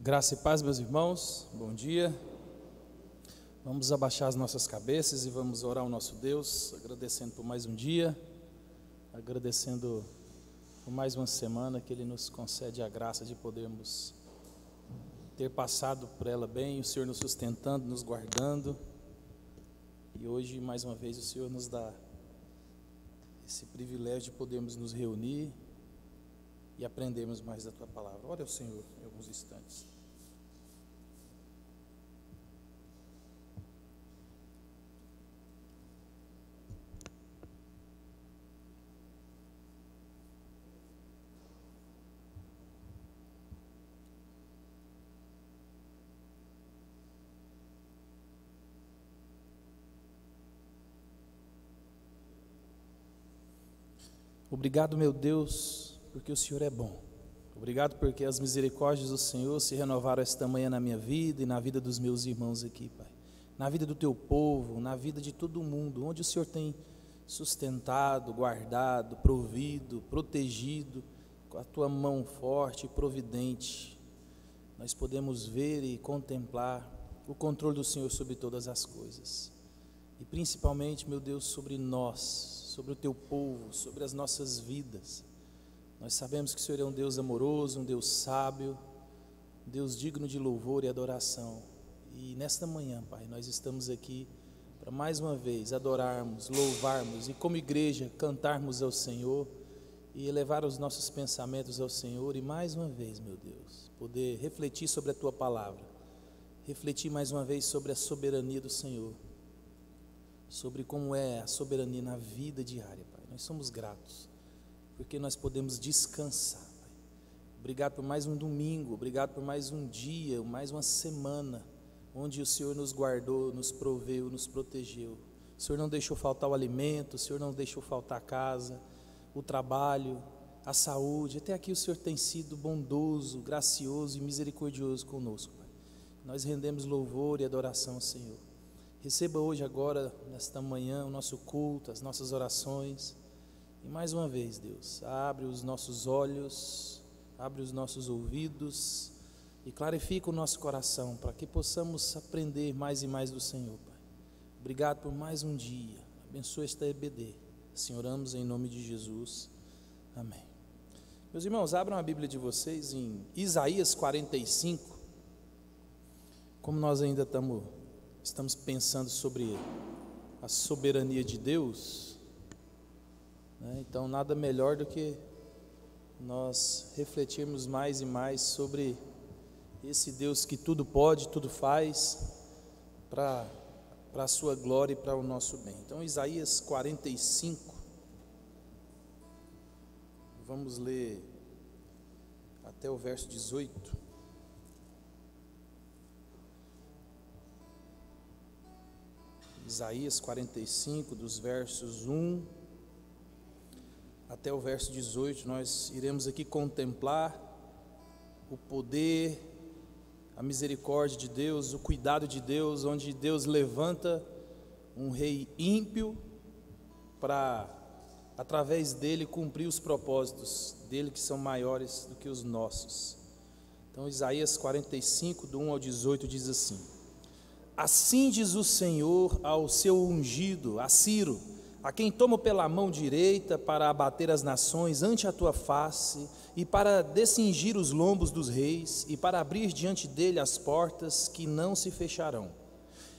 Graça e paz, meus irmãos, bom dia. Vamos abaixar as nossas cabeças e vamos orar ao nosso Deus, agradecendo por mais um dia, agradecendo por mais uma semana que Ele nos concede a graça de podermos ter passado por ela bem, o Senhor nos sustentando, nos guardando. E hoje, mais uma vez, o Senhor nos dá esse privilégio de podermos nos reunir e aprendermos mais da Tua Palavra. Ore ao Senhor em alguns instantes. Obrigado, meu Deus, porque o Senhor é bom. Obrigado porque as misericórdias do Senhor se renovaram esta manhã na minha vida e na vida dos meus irmãos aqui, Pai. Na vida do Teu povo, na vida de todo mundo, onde o Senhor tem sustentado, guardado, provido, protegido, com a Tua mão forte e providente. Nós podemos ver e contemplar o controle do Senhor sobre todas as coisas. E principalmente, meu Deus, sobre nós, sobre o Teu povo, sobre as nossas vidas. Nós sabemos que o Senhor é um Deus amoroso, um Deus sábio, um Deus digno de louvor e adoração. E nesta manhã, Pai, nós estamos aqui para mais uma vez adorarmos, louvarmos e como igreja cantarmos ao Senhor e elevar os nossos pensamentos ao Senhor e mais uma vez, meu Deus, poder refletir sobre a Tua Palavra, refletir mais uma vez sobre a soberania do Senhor, sobre como é a soberania na vida diária, Pai. Nós somos gratos, porque nós podemos descansar, Pai. Obrigado por mais um domingo, obrigado por mais um dia, mais uma semana, onde o Senhor nos guardou, nos proveu, nos protegeu. O Senhor não deixou faltar o alimento, o Senhor não deixou faltar a casa, o trabalho, a saúde. Até aqui o Senhor tem sido bondoso, gracioso e misericordioso conosco, Pai. Nós rendemos louvor e adoração ao Senhor. Receba hoje, agora, nesta manhã, o nosso culto, as nossas orações. E mais uma vez, Deus, abre os nossos olhos, abre os nossos ouvidos e clarifica o nosso coração para que possamos aprender mais e mais do Senhor, Pai. Obrigado por mais um dia. Abençoa esta EBD. Assim oramos em nome de Jesus. Amém. Meus irmãos, abram a Bíblia de vocês em Isaías 45. Como nós ainda estamos pensando sobre a soberania de Deus, né? Então nada melhor do que nós refletirmos mais e mais sobre esse Deus que tudo pode, tudo faz para a sua glória e para o nosso bem. Então Isaías 45, vamos ler até o verso 18. Isaías 45, dos versos 1 até o verso 18, nós iremos aqui contemplar o poder, a misericórdia de Deus, o cuidado de Deus, onde Deus levanta um rei ímpio para, através dele, cumprir os propósitos dele que são maiores do que os nossos. Então Isaías 45, do 1 ao 18, diz assim: Assim diz o Senhor ao seu ungido, a Ciro, a quem tomo pela mão direita para abater as nações ante a tua face, e para descingir os lombos dos reis, e para abrir diante dele as portas que não se fecharão.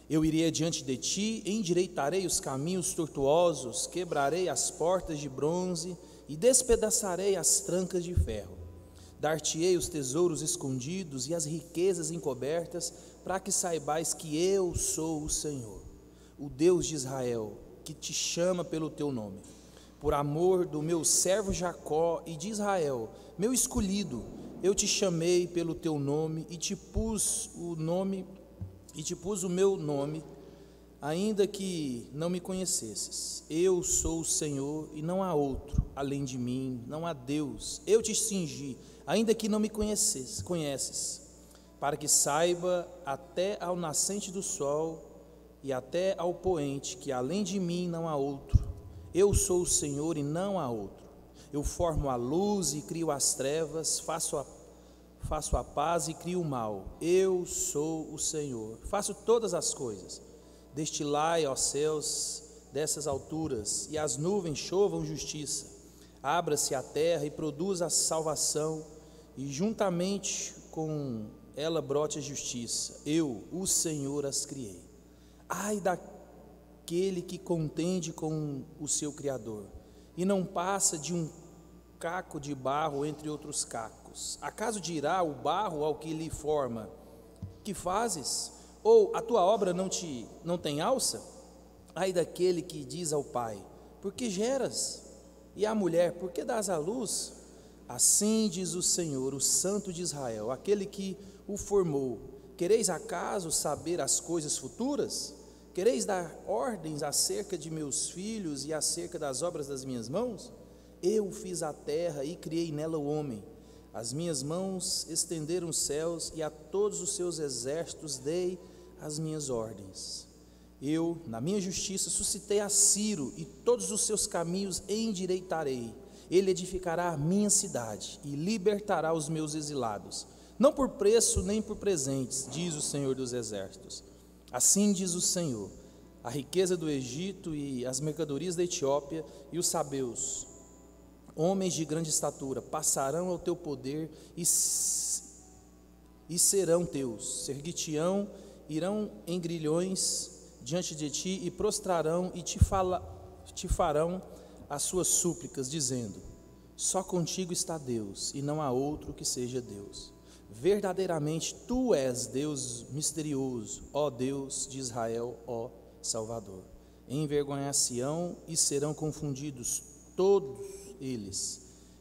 Eu irei adiante de ti, endireitarei os caminhos tortuosos, quebrarei as portas de bronze, e despedaçarei as trancas de ferro. Dar-te-ei os tesouros escondidos e as riquezas encobertas, para que saibais que eu sou o Senhor, o Deus de Israel, que te chama pelo teu nome. Por amor do meu servo Jacó e de Israel, meu escolhido, eu te chamei pelo teu nome e te pus o meu nome, ainda que não me conhecesses. Eu sou o Senhor e não há outro além de mim, não há Deus. Eu te cingi, ainda que não me conheces, para que saiba até ao nascente do sol e até ao poente, que além de mim não há outro. Eu sou o Senhor e não há outro. Eu formo a luz e crio as trevas, faço a paz e crio o mal. Eu sou o Senhor. Faço todas as coisas. Destilai, ó céus, dessas alturas, e as nuvens chovam justiça. Abra-se a terra e produza a salvação, e juntamente com ela brote a justiça. Eu, o Senhor, as criei. Ai daquele que contende com o seu Criador, e não passa de um caco de barro entre outros cacos. Acaso dirá o barro ao que lhe forma: que fazes? Ou a tua obra não tem alça? Ai daquele que diz ao pai: por que geras? E à mulher: por que dás à luz? Assim diz o Senhor, o Santo de Israel, aquele que o formou: quereis acaso saber as coisas futuras? Quereis dar ordens acerca de meus filhos e acerca das obras das minhas mãos? Eu fiz a terra e criei nela o homem. As minhas mãos estenderam os céus, e a todos os seus exércitos dei as minhas ordens. Eu, na minha justiça, suscitei a Ciro, e todos os seus caminhos endireitarei. Ele edificará a minha cidade e libertará os meus exilados, não por preço nem por presentes, diz o Senhor dos exércitos. Assim diz o Senhor: a riqueza do Egito e as mercadorias da Etiópia e os sabeus, homens de grande estatura, passarão ao teu poder e serão teus. Ser-te-ão, irão em grilhões diante de ti e prostrarão e te farão as suas súplicas, dizendo: só contigo está Deus, e não há outro que seja Deus. Verdadeiramente tu és Deus misterioso, ó Deus de Israel, ó Salvador. Envergonhar-se-ão e serão confundidos todos eles.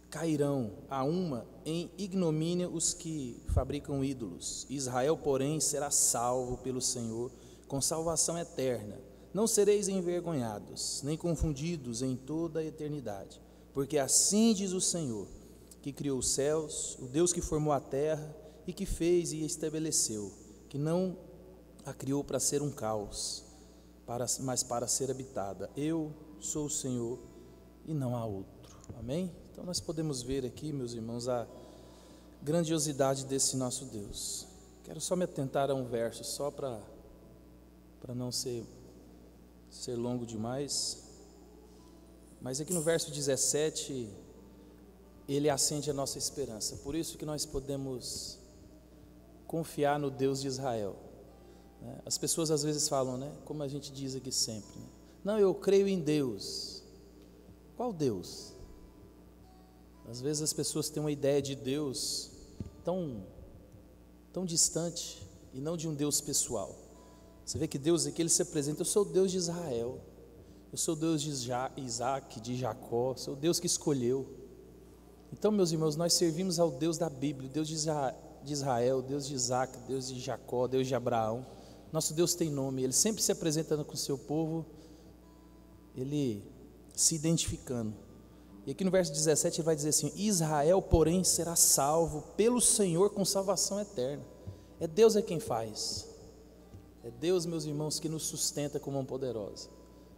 Cairão a uma em ignomínia os que fabricam ídolos. Israel, porém, será salvo pelo Senhor com salvação eterna. Não sereis envergonhados, nem confundidos em toda a eternidade, porque assim diz o Senhor, que criou os céus, o Deus que formou a terra e que fez e estabeleceu, que não a criou para ser um caos, mas para ser habitada. Eu sou o Senhor e não há outro. Amém? Então nós podemos ver aqui, meus irmãos, a grandiosidade desse nosso Deus. Quero só me atentar a um verso, só para não ser longo demais, mas aqui no verso 17, ele acende a nossa esperança. Por isso que nós podemos confiar no Deus de Israel. As pessoas às vezes falam, né, como a gente diz aqui sempre, né? Não, eu creio em Deus. Qual Deus? Às vezes as pessoas têm uma ideia de Deus tão distante, e não de um Deus pessoal. Você vê que Deus aqui, ele se apresenta: eu sou o Deus de Israel, eu sou o Deus de Isaac, de Jacó, sou o Deus que escolheu. Então, meus irmãos, nós servimos ao Deus da Bíblia, o Deus de Israel, Deus de Isaac, Deus de Jacó, Deus de Abraão. Nosso Deus tem nome, ele sempre se apresenta com o seu povo, ele se identificando. E aqui no verso 17 ele vai dizer assim: Israel, porém, será salvo pelo Senhor com salvação eterna. É Deus quem faz. É Deus, meus irmãos, que nos sustenta com mão poderosa.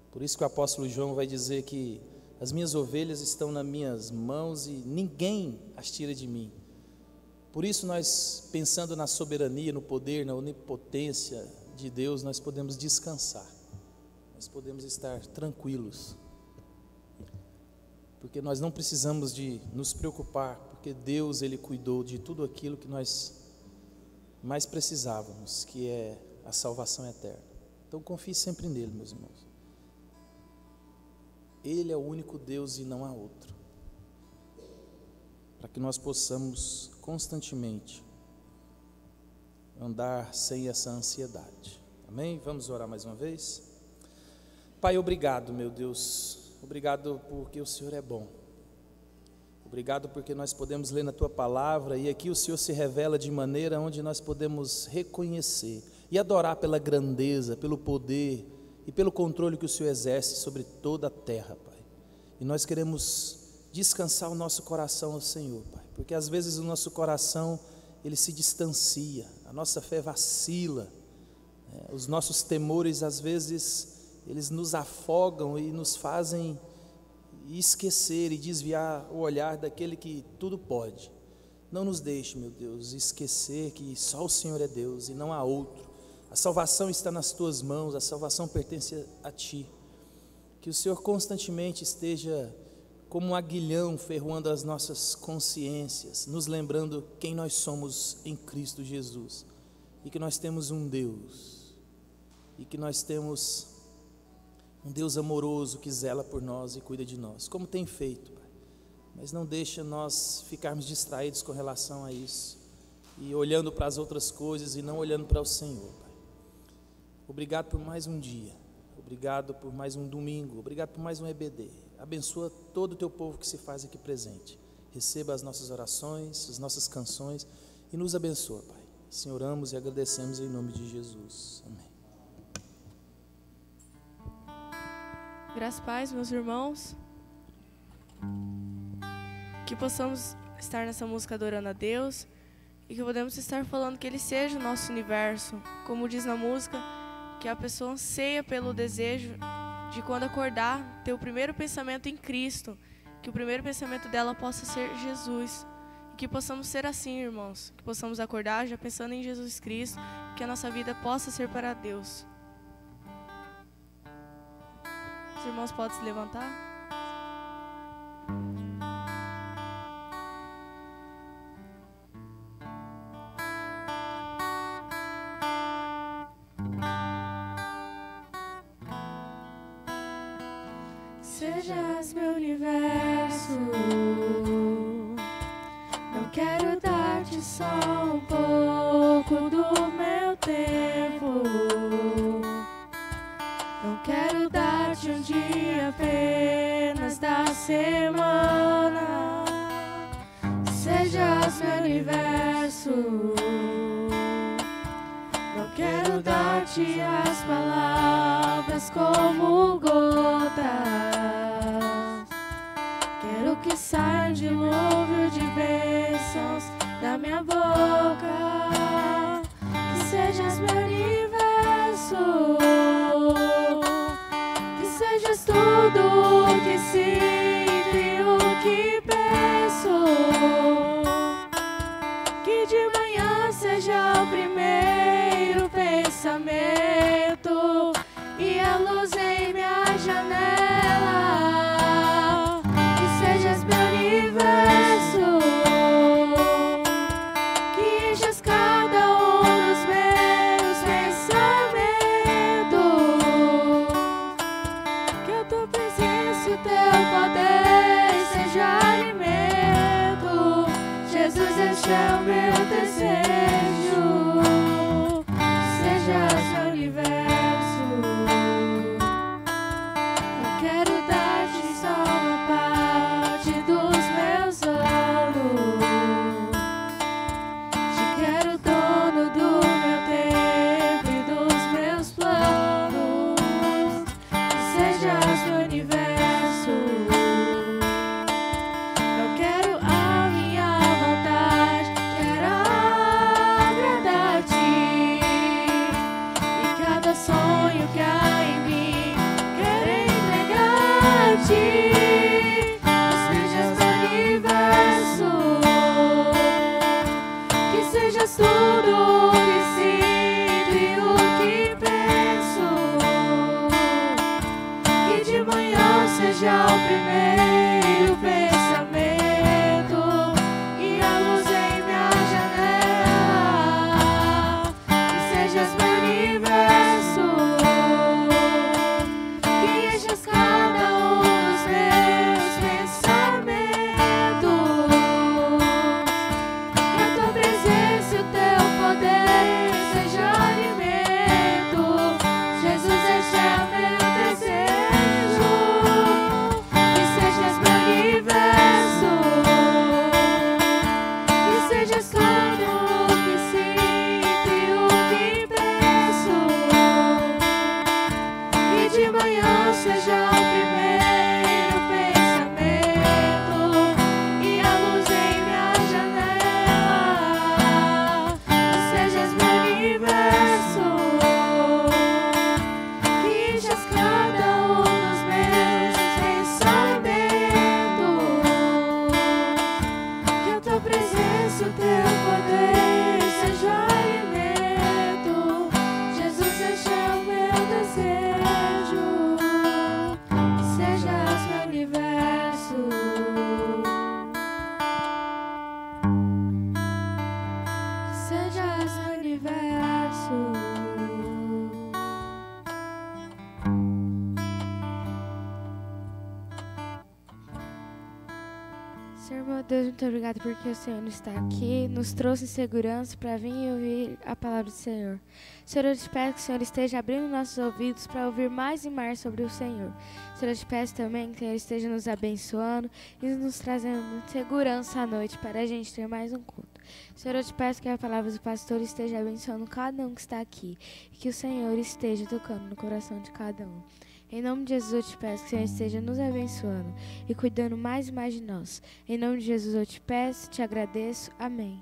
Por isso que o apóstolo João vai dizer que as minhas ovelhas estão nas minhas mãos e ninguém as tira de mim. Por isso nós, pensando na soberania, no poder, na onipotência de Deus, nós podemos descansar. Nós podemos estar tranquilos. Porque nós não precisamos de nos preocupar, porque Deus, ele cuidou de tudo aquilo que nós mais precisávamos, que é a salvação eterna. Então confie sempre nele, meus irmãos. Ele é o único Deus e não há outro. Para que nós possamos constantemente andar sem essa ansiedade. Amém? Vamos orar mais uma vez? Pai, obrigado, meu Deus. Obrigado porque o Senhor é bom. Obrigado porque nós podemos ler na Tua Palavra e aqui o Senhor se revela de maneira onde nós podemos reconhecer e adorar pela grandeza, pelo poder e pelo controle que o Senhor exerce sobre toda a terra, Pai. E nós queremos descansar o nosso coração ao Senhor, Pai, porque às vezes o nosso coração, ele se distancia, a nossa fé vacila, os nossos temores às vezes, eles nos afogam e nos fazem esquecer e desviar o olhar daquele que tudo pode. Não nos deixe, meu Deus, esquecer que só o Senhor é Deus e não há outro. A salvação está nas tuas mãos, a salvação pertence a ti. Que o Senhor constantemente esteja como um aguilhão ferroando as nossas consciências, nos lembrando quem nós somos em Cristo Jesus, e que nós temos um Deus, e que nós temos um Deus amoroso que zela por nós e cuida de nós, como tem feito, Pai. Mas não deixa nós ficarmos distraídos com relação a isso, e olhando para as outras coisas e não olhando para o Senhor, Pai. Obrigado por mais um dia, obrigado por mais um domingo, obrigado por mais um EBD. Abençoa todo o teu povo que se faz aqui presente. Receba as nossas orações, as nossas canções e nos abençoa, Pai. Assim oramos e agradecemos em nome de Jesus. Amém. Graças a paz, meus irmãos. Que possamos estar nessa música adorando a Deus e que podemos estar falando que Ele seja o nosso universo. Como diz na música, que a pessoa anseia pelo desejo de quando acordar, ter o primeiro pensamento em Cristo, que o primeiro pensamento dela possa ser Jesus, e que possamos ser assim, irmãos, que possamos acordar já pensando em Jesus Cristo, que a nossa vida possa ser para Deus. Os irmãos podem se levantar? Sejas meu universo, não quero dar-te só um pouco do meu tempo, não quero dar-te um dia apenas da semana. Sejas meu universo, não quero dar-te as palavras como gotas, quero que saia um dilúvio de bênçãos da minha boca. Que sejas meu universo, que sejas tudo o que sinto e o que penso, que de manhã seja o primeiro pensamento e a luz em minha janela. Que sejas meu universo, que enchas cada um dos meus pensamentos, que a tua presença e o teu poder seja alimento. Jesus, este é o meu desejo, sejas meu universo. Não quero dar-te só uma parte dos meus anos, te quero dono do meu tempo e dos meus planos. Que sejas meu universo, não quero a minha vontade, quero agradar-te, e cada sonho que há em mim quero entregar-te. Que sejas meu universo, que sejas tudo o que sinto e o que penso, que de manhã seja o primeiro pensamento e a luz em minha janela. Que sejas meu universo, que enchas cada um dos Senhor, Deus, muito obrigado porque o Senhor está aqui, nos trouxe em segurança para vir e ouvir a palavra do Senhor. Senhor, eu te peço que o Senhor esteja abrindo nossos ouvidos para ouvir mais e mais sobre o Senhor. Senhor, eu te peço também que o Senhor esteja nos abençoando e nos trazendo segurança à noite para a gente ter mais um culto. Senhor, eu te peço que a palavra do pastor esteja abençoando cada um que está aqui e que o Senhor esteja tocando no coração de cada um. Em nome de Jesus eu te peço que o Senhor esteja nos abençoando e cuidando mais e mais de nós. Em nome de Jesus eu te peço, te agradeço. Amém.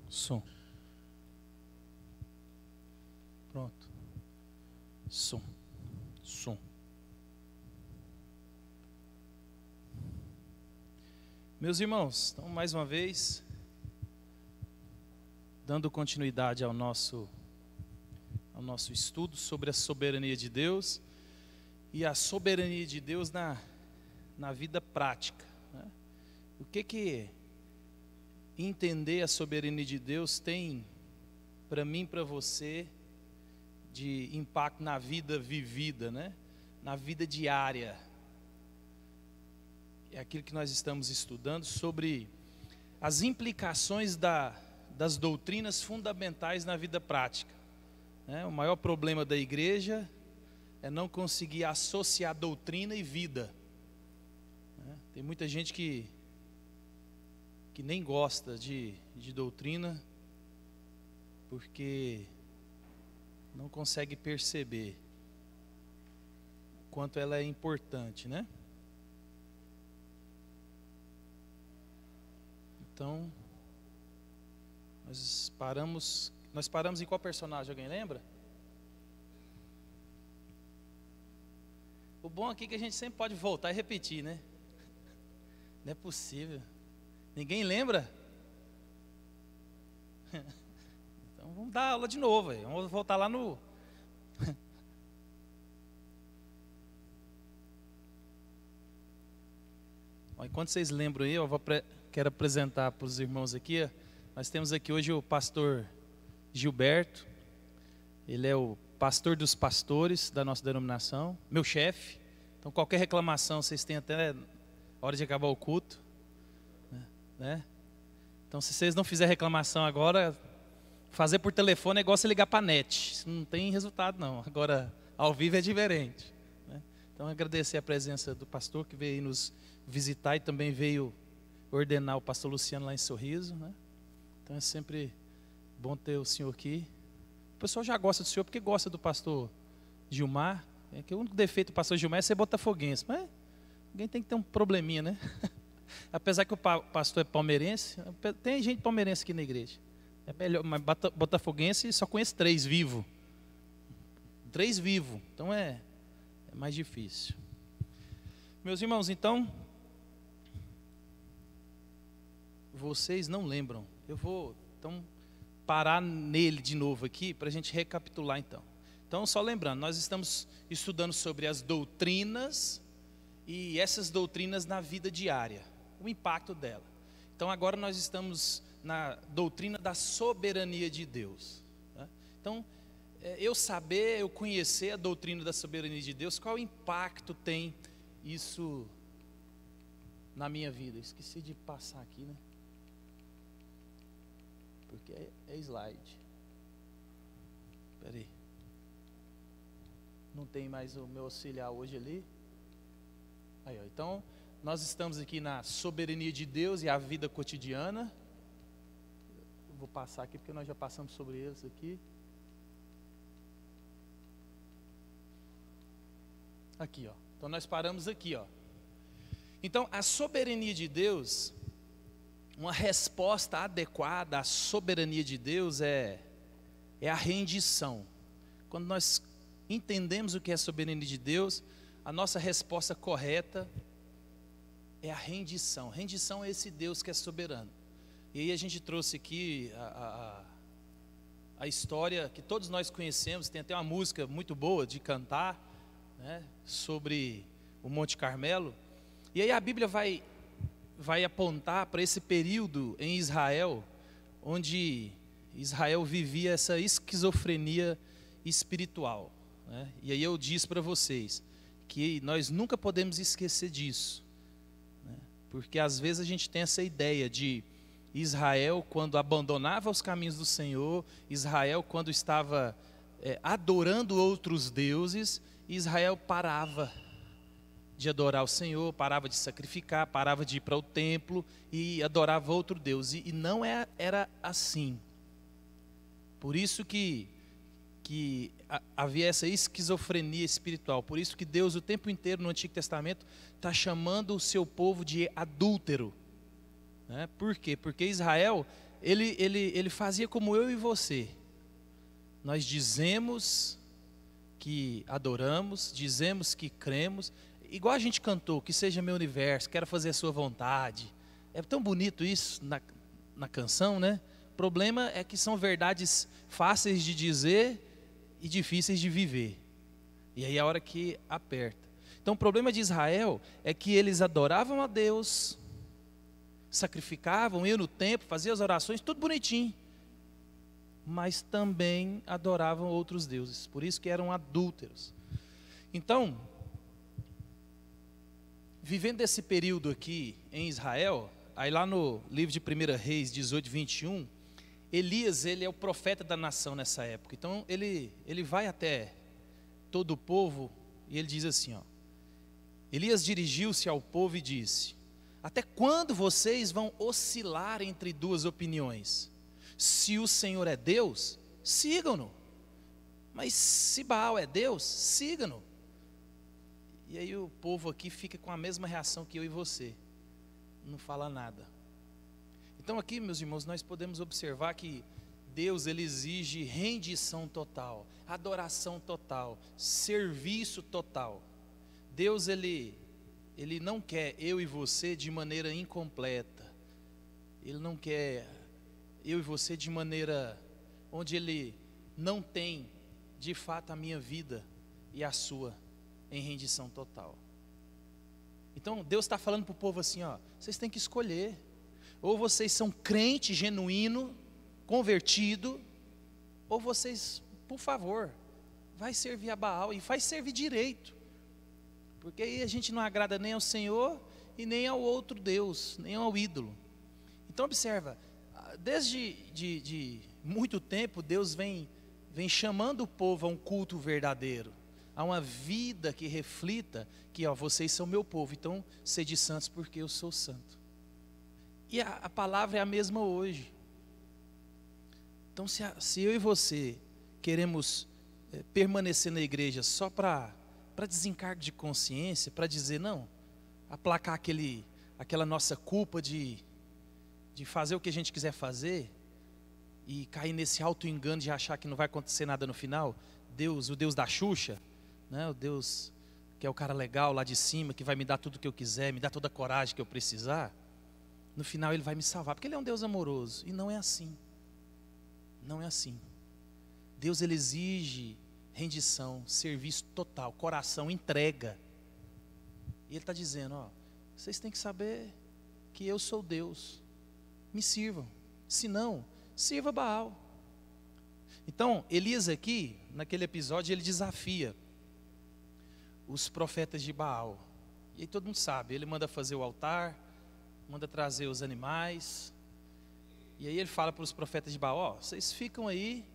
Som. Pronto. Som. Meus irmãos, então mais uma vez, dando continuidade ao nosso estudo sobre a soberania de Deus e a soberania de Deus na vida prática, né? O que entender a soberania de Deus tem para mim e para você de impacto na vida vivida, né? Na vida diária. É aquilo que nós estamos estudando sobre as implicações das doutrinas fundamentais na vida prática, né? O maior problema da igreja é não conseguir associar doutrina e vida, né? Tem muita gente que nem gosta de doutrina porque não consegue perceber o quanto ela é importante, né? Então, nós paramos em qual personagem? Alguém lembra? O bom aqui é que a gente sempre pode voltar e repetir, né? Não é possível. Ninguém lembra? Então vamos dar aula de novo, aí. Vamos voltar lá no... Enquanto vocês lembram aí, quero apresentar para os irmãos aqui Nós temos aqui hoje o pastor Gilberto. Ele é o pastor dos pastores da nossa denominação, meu chefe. Então qualquer reclamação vocês têm até a hora de acabar o culto, né? Então se vocês não fizerem reclamação agora, fazer por telefone é igual você ligar para a net. Isso não tem resultado não. Agora ao vivo é diferente, né? Então agradecer a presença do pastor que veio nos visitar e também veio ordenar o pastor Luciano lá em Sorriso, né? Então é sempre bom ter o senhor aqui. O pessoal já gosta do senhor porque gosta do pastor Gilmar. É que o único defeito do pastor Gilmar é ser botafoguense, mas alguém tem que ter um probleminha, né? Apesar que o pastor é palmeirense, tem gente palmeirense aqui na igreja. É melhor, mas botafoguense só conhece 3 vivos. 3 vivos, então é mais difícil. Meus irmãos, então, vocês não lembram. Eu vou, então, parar nele de novo aqui para a gente recapitular então. Então, só lembrando, nós estamos estudando sobre as doutrinas e essas doutrinas na vida diária, o impacto dela. Então, agora nós estamos na doutrina da soberania de Deus, né? Então, eu conhecer a doutrina da soberania de Deus, qual impacto tem isso na minha vida? Esqueci de passar aqui, né? Porque é slide. Espera aí. Não tem mais o meu auxiliar hoje ali. Aí, ó. Então, nós estamos aqui na soberania de Deus e a vida cotidiana. Eu vou passar aqui porque nós já passamos sobre eles aqui. Aqui, ó. Então nós paramos aqui, ó. Então, a soberania de Deus, uma resposta adequada à soberania de Deus é a rendição. Quando nós entendemos o que é a soberania de Deus, a nossa resposta correta é a rendição. Rendição é esse Deus que é soberano. E aí a gente trouxe aqui a história que todos nós conhecemos, tem até uma música muito boa de cantar, né, sobre o Monte Carmelo. E aí a Bíblia vai apontar para esse período em Israel, onde Israel vivia essa esquizofrenia espiritual, né? E aí eu disse para vocês que nós nunca podemos esquecer disso, né? Porque às vezes a gente tem essa ideia de Israel quando abandonava os caminhos do Senhor, Israel quando estava adorando outros deuses, Israel parava de adorar o Senhor, parava de sacrificar, parava de ir para o templo e adorava outro Deus. E não era assim. Por isso que havia essa esquizofrenia espiritual. Por isso que Deus o tempo inteiro no Antigo Testamento está chamando o seu povo de adúltero, né? Por quê? Porque Israel, ele fazia como eu e você. Nós dizemos que adoramos, dizemos que cremos, igual a gente cantou, que seja meu universo, quero fazer a sua vontade. É tão bonito isso na canção, né? O problema é que são verdades fáceis de dizer e difíceis de viver. E aí é a hora que aperta. Então o problema de Israel é que eles adoravam a Deus, sacrificavam, iam no templo, faziam as orações, tudo bonitinho. Mas também adoravam outros deuses, por isso que eram adúlteros. Então, vivendo esse período aqui em Israel, aí lá no livro de 1 Reis 18, 21, Elias, ele é o profeta da nação nessa época. Então ele vai até todo o povo e ele diz assim, ó: Elias dirigiu-se ao povo e disse: até quando vocês vão oscilar entre duas opiniões? Se o Senhor é Deus, sigam-no. Mas se Baal é Deus, sigam-no. E aí o povo aqui fica com a mesma reação que eu e você. Não fala nada. Então aqui, meus irmãos, nós podemos observar que Deus, ele exige rendição total, adoração total, serviço total. Deus, ele não quer eu e você de maneira incompleta. Ele não quer eu e você de maneira onde ele não tem de fato a minha vida e a sua em rendição total. Então Deus está falando para o povo assim, ó: vocês têm que escolher. Ou vocês são crente genuíno, convertido, ou vocês, por favor, vai servir a Baal e faz servir direito. Porque aí a gente não agrada nem ao Senhor e nem ao outro Deus, nem ao ídolo. Então observa, desde de muito tempo Deus vem chamando o povo a um culto verdadeiro, a uma vida que reflita que vocês são meu povo, então sede santos porque eu sou santo. E a palavra é a mesma hoje. Então se eu e você queremos permanecer na igreja só para desencargo de consciência, para dizer não, aplacar aquela nossa culpa de fazer o que a gente quiser fazer e cair nesse auto-engano de achar que não vai acontecer nada no final, o Deus da Xuxa, né? O Deus que é o cara legal lá de cima, que vai me dar tudo o que eu quiser, me dar toda a coragem que eu precisar, no final Ele vai me salvar, porque Ele é um Deus amoroso, e não é assim. Não é assim. Deus, Ele exige rendição, serviço total, coração, entrega. E Ele está dizendo, vocês têm que saber que eu sou Deus, me sirvam, se não, sirva Baal. Então, Elias aqui, naquele episódio, ele desafia os profetas de Baal. E aí todo mundo sabe, ele manda fazer o altar, manda trazer os animais. E aí ele fala para os profetas de Baal, vocês ficam aí,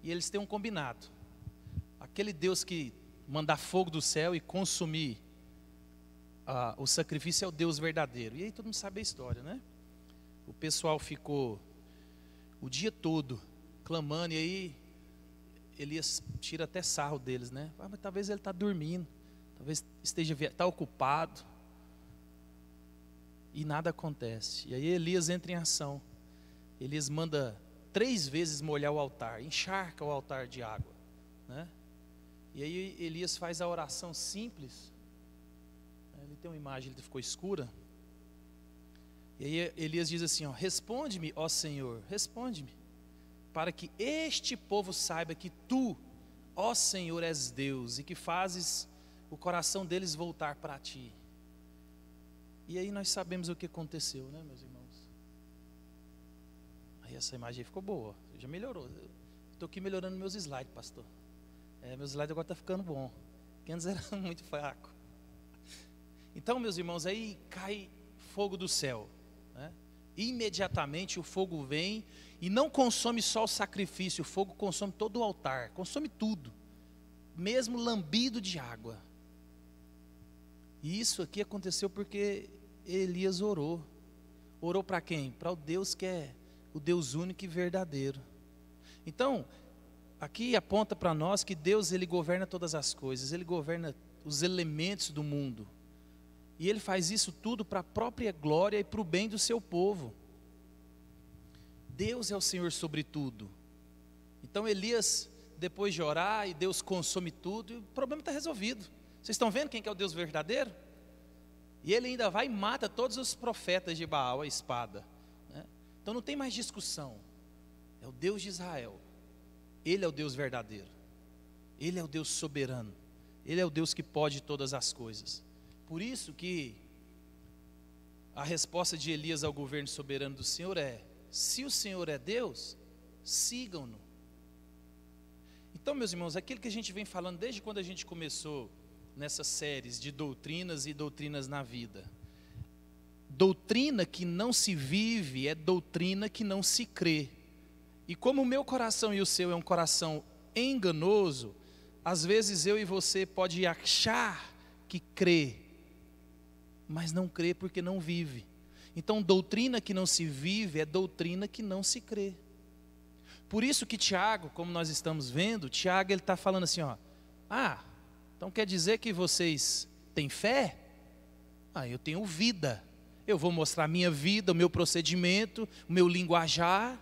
e eles têm um combinado. Aquele Deus que mandar fogo do céu e consumir o sacrifício é o Deus verdadeiro. E aí todo mundo sabe a história, né? O pessoal ficou o dia todo clamando, e aí Elias tira até sarro deles, né? Mas talvez ele está dormindo, talvez está ocupado, e nada acontece. E aí Elias entra em ação. Elias manda 3 vezes molhar o altar, encharca o altar de água, né? E aí Elias faz a oração simples. Ele tem uma imagem, ele ficou escura. E aí Elias diz assim, responde-me, ó Senhor, responde-me, para que este povo saiba que Tu, ó Senhor, és Deus, e que fazes o coração deles voltar para Ti. E aí nós sabemos o que aconteceu, né, meus irmãos? Aí essa imagem aí ficou boa, já melhorou. Estou aqui melhorando meus slides, pastor. Meus slides agora estão ficando bom, que antes era muito fraco. Então, meus irmãos, aí cai fogo do céu, né? Imediatamente o fogo vem e não consome só o sacrifício, o fogo consome todo o altar, consome tudo, mesmo lambido de água. E isso aqui aconteceu porque Elias orou. Orou para quem? Para o Deus que é o Deus único e verdadeiro. Então, aqui aponta para nós que Deus, Ele governa todas as coisas, Ele governa os elementos do mundo. E Ele faz isso tudo para a própria glória e para o bem do seu povo. Deus é o Senhor sobre tudo. Então Elias, depois de orar, e Deus consome tudo, e o problema está resolvido. Vocês estão vendo quem que é o Deus verdadeiro? E Ele ainda vai e mata todos os profetas de Baal, a espada, né? Então não tem mais discussão. É o Deus de Israel. Ele é o Deus verdadeiro. Ele é o Deus soberano. Ele é o Deus que pode todas as coisas. Por isso que a resposta de Elias ao governo soberano do Senhor é: se o Senhor é Deus, sigam-no. Então, meus irmãos, aquilo que a gente vem falando desde quando a gente começou nessas séries de doutrinas e doutrinas na vida. Doutrina que não se vive é doutrina que não se crê. E como o meu coração e o seu é um coração enganoso, às vezes eu e você pode achar que crê, mas não crê porque não vive. Então, doutrina que não se vive é doutrina que não se crê. Por isso que Tiago, como nós estamos vendo, Tiago ele está falando assim, então quer dizer que vocês têm fé? Eu tenho vida. Eu vou mostrar a minha vida, o meu procedimento, o meu linguajar.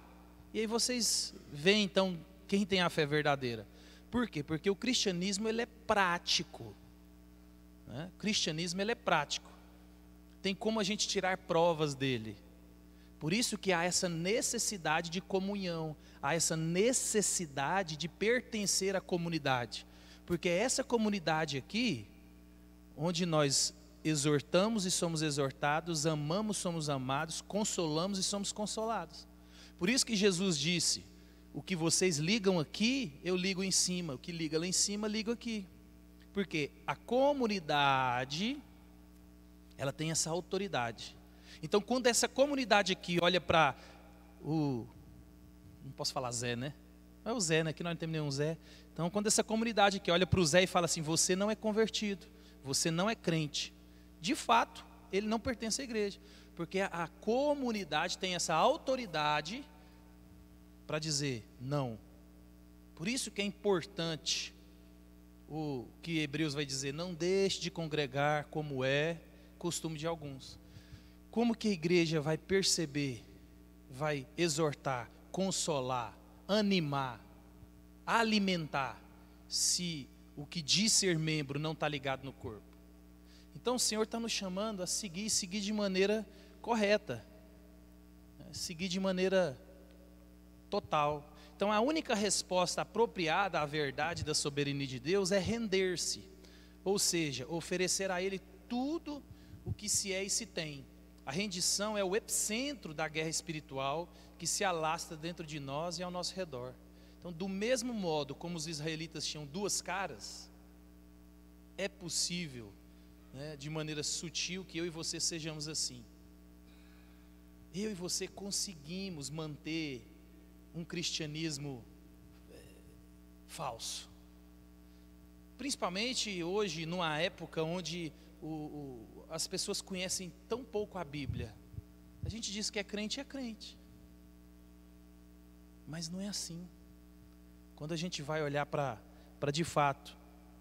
E aí vocês veem então quem tem a fé verdadeira. Por quê? Porque o cristianismo ele é prático, né? O cristianismo ele é prático. Tem como a gente tirar provas dele. Por isso que há essa necessidade de comunhão, há essa necessidade de pertencer à comunidade. Porque é essa comunidade aqui, onde nós exortamos e somos exortados, amamos, somos amados, consolamos e somos consolados. Por isso que Jesus disse: o que vocês ligam aqui, eu ligo em cima, o que liga lá em cima, ligo aqui. Porque a comunidade, ela tem essa autoridade. Então, quando essa comunidade aqui olha para não posso falar Zé, né? Não é o Zé, né? Aqui nós não temos nenhum Zé. Então, quando essa comunidade aqui olha para o Zé e fala assim: você não é convertido, você não é crente, de fato, ele não pertence à igreja. Porque a comunidade tem essa autoridade para dizer não. Por isso que é importante o que Hebreus vai dizer: não deixe de congregar como é costume de alguns. Como que a igreja vai perceber, vai exortar, consolar, animar, alimentar, se o que diz ser membro não está ligado no corpo? Então o Senhor está nos chamando a seguir de maneira correta, seguir de maneira total. Então a única resposta apropriada à verdade da soberania de Deus é render-se, ou seja, oferecer a Ele tudo o que se é e se tem. A rendição é o epicentro da guerra espiritual que se alastra dentro de nós e ao nosso redor. Então, do mesmo modo como os israelitas tinham duas caras, é possível, né, de maneira sutil, que eu e você sejamos assim. Eu e você conseguimos manter um cristianismo falso. Principalmente hoje, numa época onde as pessoas conhecem tão pouco a Bíblia. A gente diz que é crente, mas não é assim. Quando a gente vai olhar para de fato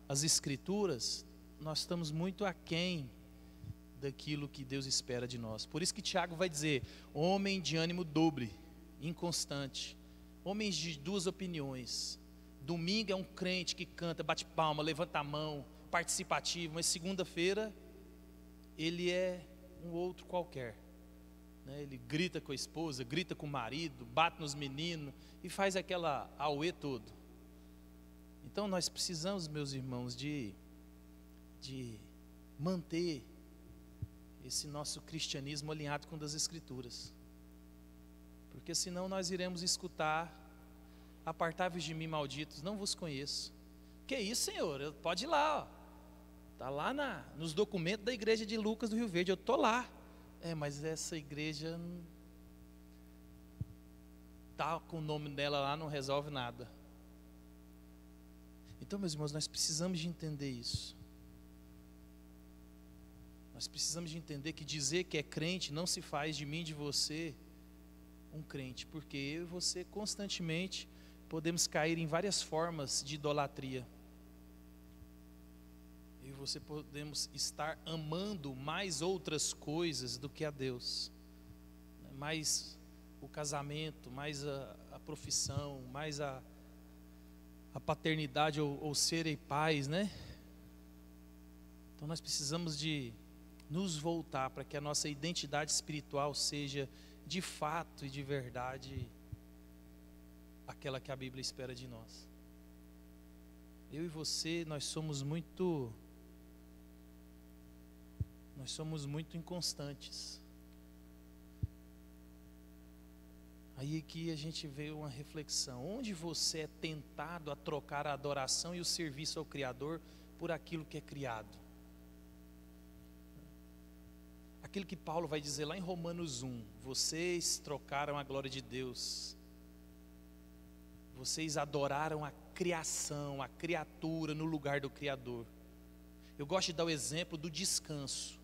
as Escrituras, nós estamos muito aquém daquilo que Deus espera de nós. Por isso que Tiago vai dizer: homem de ânimo dobre, inconstante, homens de duas opiniões. Domingo é um crente que canta, bate palma, levanta a mão, participativo, mas segunda-feira ele é um outro qualquer, né? Ele grita com a esposa, grita com o marido, bate nos meninos e faz aquela auê todo. Então nós precisamos, meus irmãos, de manter esse nosso cristianismo alinhado com as Escrituras, porque senão nós iremos escutar: apartai-vos de mim, malditos, não vos conheço. Que isso, Senhor? Pode ir lá, ó. Está lá nos documentos da igreja de Lucas do Rio Verde, eu estou lá. Mas essa igreja está com o nome dela lá, não resolve nada. Então, meus irmãos, nós precisamos de entender isso. Nós precisamos de entender que dizer que é crente não se faz de mim, de você, um crente. Porque eu e você constantemente podemos cair em várias formas de idolatria. Eu e você podemos estar amando mais outras coisas do que a Deus. Mais o casamento, mais a profissão, mais a paternidade ou serem pais, né? Então nós precisamos de nos voltar para que a nossa identidade espiritual seja de fato e de verdade aquela que a Bíblia espera de nós. Eu e você, nós somos muito inconstantes. Aí que a gente vê uma reflexão: onde você é tentado a trocar a adoração e o serviço ao Criador por aquilo que é criado? Aquilo que Paulo vai dizer lá em Romanos 1: vocês trocaram a glória de Deus, vocês adoraram a criação, a criatura no lugar do Criador. Eu gosto de dar o exemplo do descanso,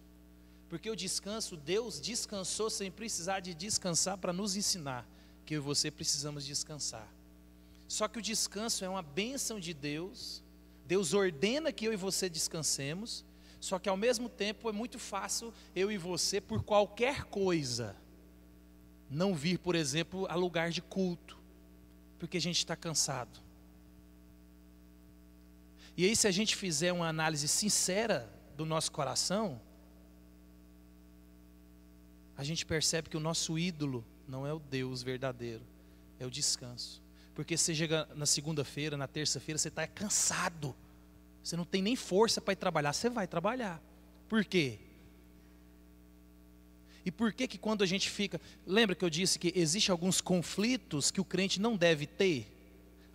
porque o descanso, Deus descansou sem precisar de descansar para nos ensinar que eu e você precisamos descansar. Só que o descanso é uma bênção de Deus. Deus ordena que eu e você descansemos, só que ao mesmo tempo é muito fácil eu e você, por qualquer coisa, não vir, por exemplo, a lugar de culto, porque a gente está cansado. E aí, se a gente fizer uma análise sincera do nosso coração, a gente percebe que o nosso ídolo não é o Deus verdadeiro, é o descanso. Porque você chega na segunda-feira, na terça-feira, você está cansado, você não tem nem força para ir trabalhar. Você vai trabalhar, Por quê? E por que que quando a gente fica... Lembra que eu disse que existem alguns conflitos que o crente não deve ter?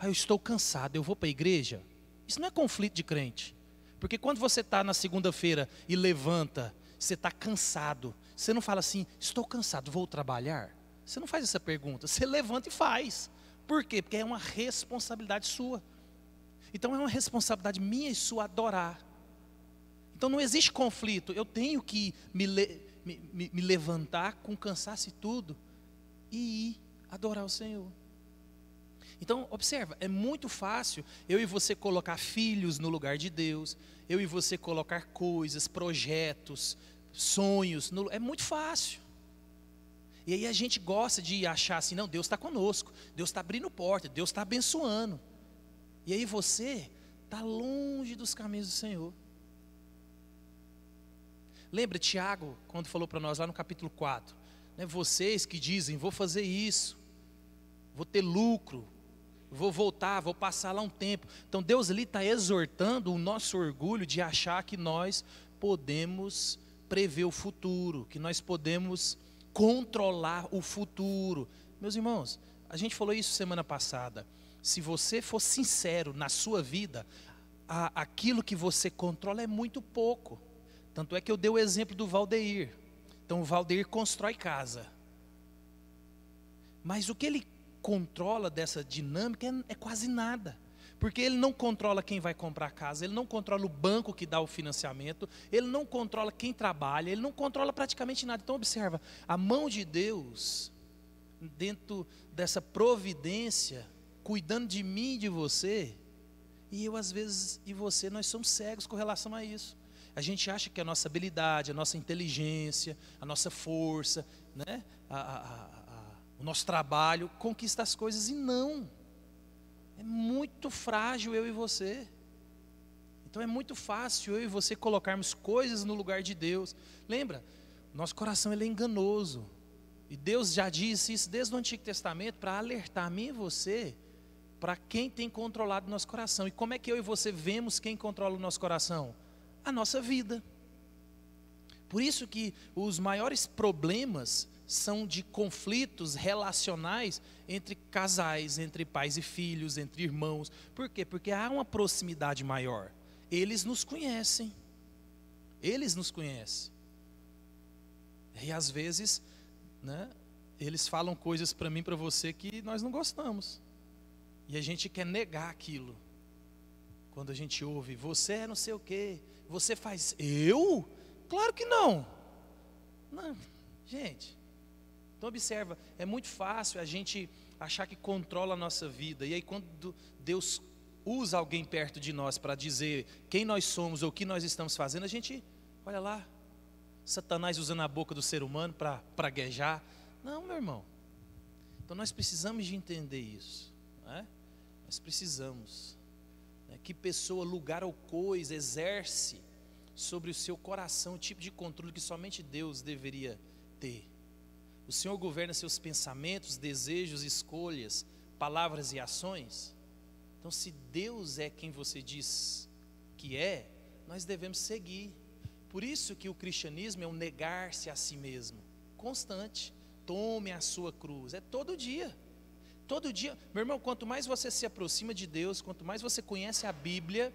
Eu estou cansado, eu vou para a igreja. Isso não é conflito de crente. Porque quando você está na segunda-feira e levanta, você está cansado. Você não fala assim, estou cansado, vou trabalhar? Você não faz essa pergunta, você levanta e faz. Por quê? Porque é uma responsabilidade sua. Então é uma responsabilidade minha e sua adorar. Então não existe conflito, eu tenho que me levantar com cansaço e tudo e ir adorar o Senhor. Então observa, é muito fácil eu e você colocar filhos no lugar de Deus, eu e você colocar coisas, projetos, sonhos, é muito fácil. E aí a gente gosta de achar assim, não, Deus está conosco, Deus está abrindo porta, Deus está abençoando. E aí você está longe dos caminhos do Senhor. Lembra Tiago, quando falou para nós lá no capítulo 4, né, vocês que dizem, vou fazer isso, vou ter lucro, vou voltar, vou passar lá um tempo. Então Deus ali está exortando o nosso orgulho de achar que nós podemos prever o futuro, que nós podemos controlar o futuro. Meus irmãos, a gente falou isso semana passada. Se você for sincero na sua vida, aquilo que você controla é muito pouco. Tanto é que eu dei o exemplo do Valdeir. Então o Valdeir constrói casa. Mas o que ele controla dessa dinâmica é quase nada. Porque ele não controla quem vai comprar a casa, ele não controla o banco que dá o financiamento, ele não controla quem trabalha, ele não controla praticamente nada. Então observa, a mão de Deus, dentro dessa providência, cuidando de mim e de você, e eu às vezes, e você, nós somos cegos com relação a isso. A gente acha que a nossa habilidade, a nossa inteligência, a nossa força, né, o nosso trabalho conquista as coisas, e não. É muito frágil eu e você. Então é muito fácil eu e você colocarmos coisas no lugar de Deus. Lembra? Nosso coração ele é enganoso. E Deus já disse isso desde o Antigo Testamento para alertar a mim e você para quem tem controlado o nosso coração. E como é que eu e você vemos quem controla o nosso coração? A nossa vida. Por isso que os maiores problemas são de conflitos relacionais entre casais, entre pais e filhos, entre irmãos. Por quê? Porque há uma proximidade maior. Eles nos conhecem. Eles nos conhecem. E às vezes, né, eles falam coisas para mim, para você, que nós não gostamos. E a gente quer negar aquilo. Quando a gente ouve, você é não sei o quê, você faz... Eu? Claro que não. Não, gente... Então observa, é muito fácil a gente achar que controla a nossa vida. E aí quando Deus usa alguém perto de nós para dizer quem nós somos ou o que nós estamos fazendo, a gente, olha lá, Satanás usando a boca do ser humano para praguejar. Não, meu irmão. Então nós precisamos de entender isso, né? Nós precisamos, né? Que pessoa, lugar ou coisa exerce sobre o seu coração o tipo de controle que somente Deus deveria ter. O Senhor governa seus pensamentos, desejos, escolhas, palavras e ações. Então, se Deus é quem você diz que é, nós devemos seguir. Por isso que o cristianismo é um negar-se a si mesmo, constante. Tome a sua cruz, é todo dia. Todo dia, meu irmão, quanto mais você se aproxima de Deus, quanto mais você conhece a Bíblia,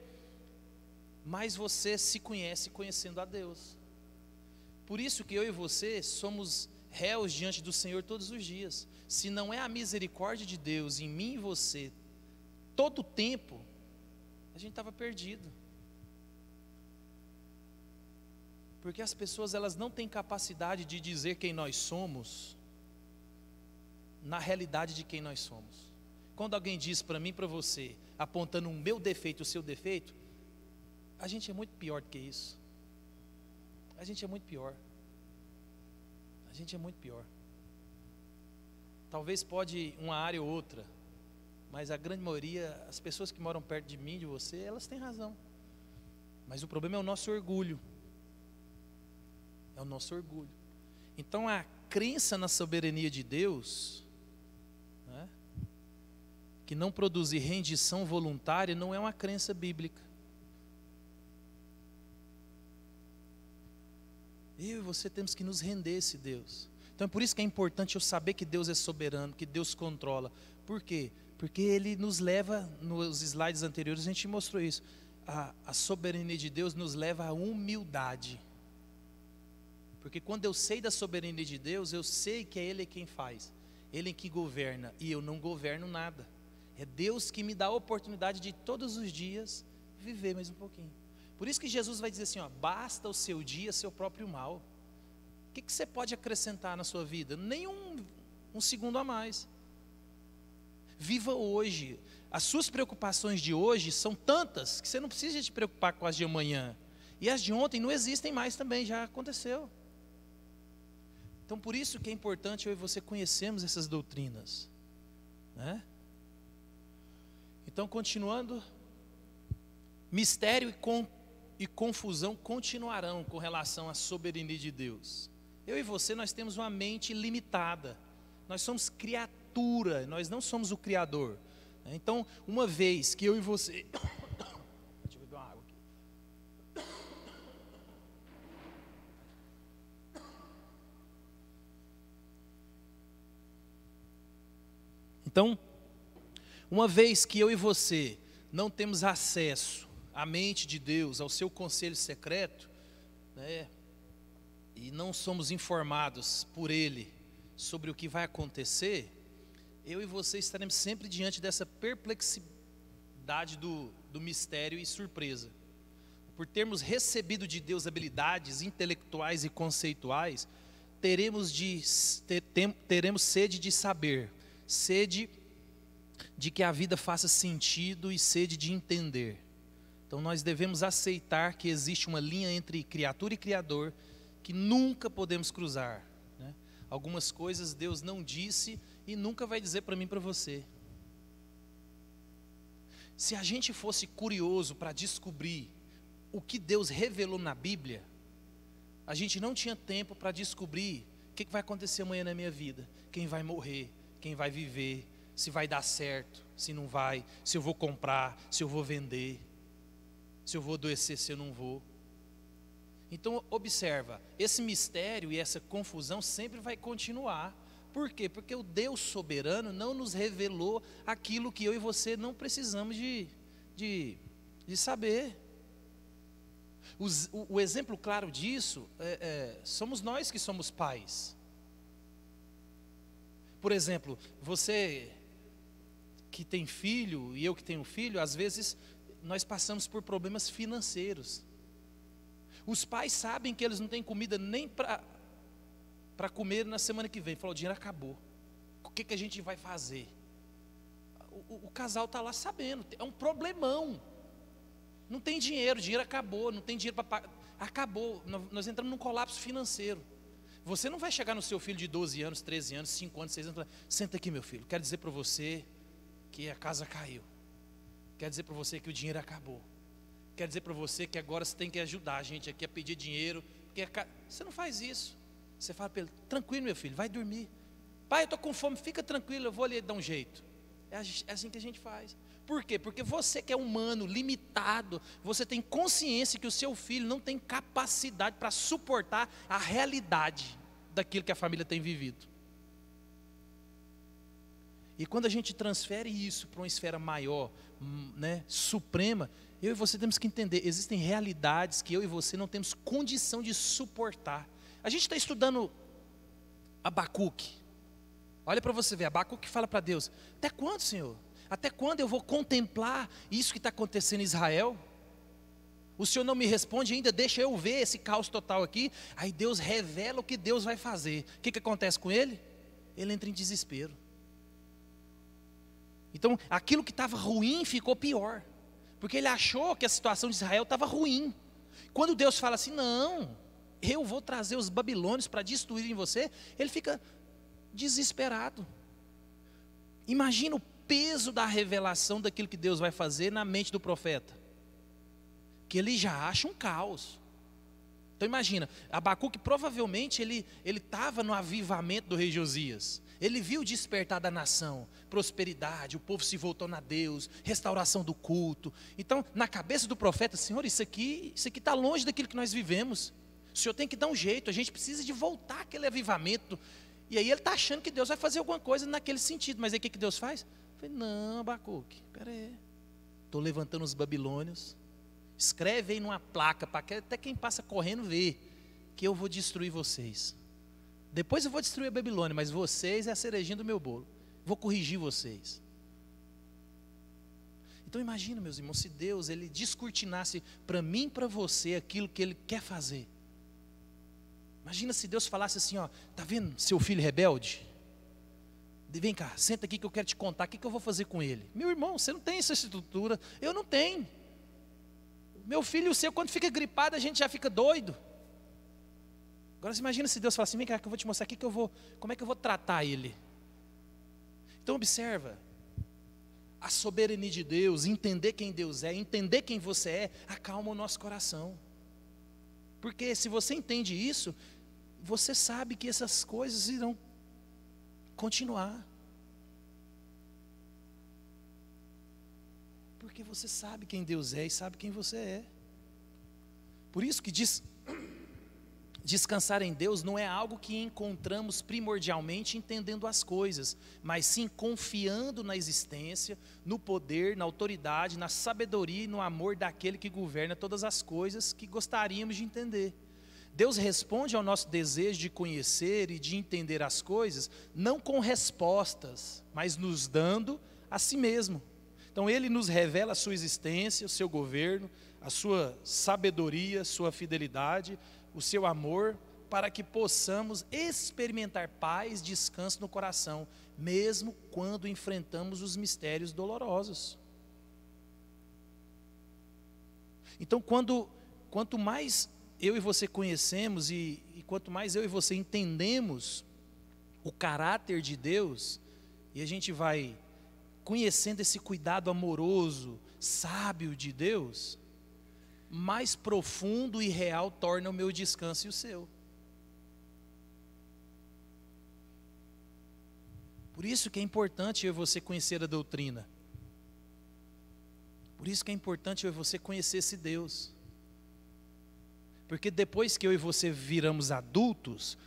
mais você se conhece conhecendo a Deus. Por isso que eu e você somos réus diante do Senhor todos os dias. Se não é a misericórdia de Deus em mim e você, todo o tempo, a gente estava perdido. Porque as pessoas, elas não têm capacidade de dizer quem nós somos, na realidade de quem nós somos. Quando alguém diz para mim e para você, apontando o meu defeito, o seu defeito, a gente é muito pior do que isso. A gente é muito pior. A gente é muito pior. Talvez pode uma área ou outra, mas a grande maioria, as pessoas que moram perto de mim, de você, elas têm razão. Mas o problema é o nosso orgulho. É o nosso orgulho. Então a crença na soberania de Deus, né, que não produzir rendição voluntária, não é uma crença bíblica. Eu e você temos que nos render a esse Deus. Então é por isso que é importante eu saber que Deus é soberano, que Deus controla. Por quê? Porque Ele nos leva, nos slides anteriores a gente mostrou isso. A soberania de Deus nos leva à humildade. Porque quando eu sei da soberania de Deus, eu sei que é Ele quem faz. Ele que governa e eu não governo nada. É Deus que me dá a oportunidade de todos os dias viver mais um pouquinho. Por isso que Jesus vai dizer assim, ó, basta o seu dia, seu próprio mal. O que você pode acrescentar na sua vida? Nem um segundo a mais. Viva hoje. As suas preocupações de hoje são tantas que você não precisa te preocupar com as de amanhã. E as de ontem não existem mais também, já aconteceu. Então por isso que é importante eu e você conhecermos essas doutrinas, né? Então continuando, mistério e confusão continuarão com relação à soberania de Deus. Eu e você, nós temos uma mente limitada. Nós somos criatura, nós não somos o Criador. Então, uma vez que eu e você... Deixa eu beber uma água aqui. Então, uma vez que eu e você não temos acesso à mente de Deus, ao seu conselho secreto, né, e não somos informados por Ele sobre o que vai acontecer, eu e você estaremos sempre diante dessa perplexidade do mistério e surpresa. Por termos recebido de Deus habilidades intelectuais e conceituais, teremos sede de saber, sede de que a vida faça sentido e sede de entender. Então nós devemos aceitar que existe uma linha entre criatura e Criador que nunca podemos cruzar, né? Algumas coisas Deus não disse e nunca vai dizer para mim e para você. Se a gente fosse curioso para descobrir o que Deus revelou na Bíblia, a gente não tinha tempo para descobrir o que vai acontecer amanhã na minha vida, quem vai morrer, quem vai viver, se vai dar certo, se não vai, se eu vou comprar, se eu vou vender, se eu vou adoecer, se eu não vou. Então observa, esse mistério e essa confusão sempre vai continuar. Por quê? Porque o Deus soberano não nos revelou aquilo que eu e você não precisamos de saber. O exemplo claro disso somos nós que somos pais. Por exemplo, você que tem filho e eu que tenho filho, às vezes nós passamos por problemas financeiros. Os pais sabem que eles não têm comida nem para comer na semana que vem. Falou, o dinheiro acabou. O que a gente vai fazer? O casal está lá sabendo, é um problemão. Não tem dinheiro, o dinheiro acabou, não tem dinheiro para pagar. Acabou, nós entramos num colapso financeiro. Você não vai chegar no seu filho de 12 anos, 13 anos, 5 anos, 6 anos e falar, senta aqui meu filho, quero dizer para você que a casa caiu. Quero dizer para você que o dinheiro acabou. Quero dizer para você que agora você tem que ajudar a gente aqui a pedir dinheiro. Porque você não faz isso. Você fala para ele, tranquilo meu filho, vai dormir. Pai, eu estou com fome, fica tranquilo, eu vou ali dar um jeito. É assim que a gente faz. Por quê? Porque você que é humano, limitado, você tem consciência que o seu filho não tem capacidade para suportar a realidade daquilo que a família tem vivido. E quando a gente transfere isso para uma esfera maior, né, suprema, eu e você temos que entender, existem realidades que eu e você não temos condição de suportar. A gente está estudando Abacuque. Olha para você ver, Abacuque fala para Deus, até quando, Senhor? Até quando eu vou contemplar isso que está acontecendo em Israel? O Senhor não me responde ainda, deixa eu ver esse caos total aqui. Aí Deus revela o que Deus vai fazer. O que acontece com ele? Ele entra em desespero. Então, aquilo que estava ruim ficou pior. Porque ele achou que a situação de Israel estava ruim. Quando Deus fala assim, não, eu vou trazer os babilônios para destruírem você, ele fica desesperado. Imagina o peso da revelação daquilo que Deus vai fazer na mente do profeta. Que ele já acha um caos. Então imagina, Abacuque provavelmente ele estava no avivamento do rei Josias. Ele viu o despertar da nação, prosperidade, o povo se voltando a Deus, restauração do culto. Então, na cabeça do profeta, Senhor, isso aqui está longe daquilo que nós vivemos. O Senhor tem que dar um jeito, a gente precisa de voltar aquele avivamento. E aí ele está achando que Deus vai fazer alguma coisa naquele sentido. Mas aí o que Deus faz? Eu falei, não, Abacuque, espera aí. Estou levantando os babilônios. Escreve aí numa placa, para que até quem passa correndo vê que eu vou destruir vocês. Depois eu vou destruir a Babilônia, mas vocês é a cerejinha do meu bolo. Vou corrigir vocês. Então imagina, meus irmãos, se Deus ele descortinasse para mim e para você aquilo que Ele quer fazer. Imagina se Deus falasse assim, ó, tá vendo seu filho rebelde? Vem cá, senta aqui que eu quero te contar o que eu vou fazer com ele. Meu irmão, você não tem essa estrutura, eu não tenho. Meu filho e o seu, quando fica gripado, a gente já fica doido. Agora você imagina se Deus falasse assim, vem cá que eu vou te mostrar aqui como é que eu vou tratar ele. Então observa, a soberania de Deus, entender quem Deus é, entender quem você é, acalma o nosso coração. Porque se você entende isso, você sabe que essas coisas irão continuar. Porque você sabe quem Deus é e sabe quem você é. Por isso que descansar em Deus não é algo que encontramos primordialmente entendendo as coisas, mas sim confiando na existência, no poder, na autoridade, na sabedoria e no amor daquele que governa todas as coisas que gostaríamos de entender. Deus responde ao nosso desejo de conhecer e de entender as coisas, não com respostas, mas nos dando a si mesmo. Então Ele nos revela a sua existência, o seu governo, a sua sabedoria, a sua fidelidade, o seu amor, para que possamos experimentar paz, descanso no coração, mesmo quando enfrentamos os mistérios dolorosos. Então quanto mais eu e você conhecemos e quanto mais eu e você entendemos o caráter de Deus, e a gente vai conhecendo esse cuidado amoroso, sábio de Deus, mais profundo e real torna o meu descanso e o seu. Por isso que é importante eu e você conhecer a doutrina. Por isso que é importante eu e você conhecer esse Deus. Porque depois que eu e você viramos adultos,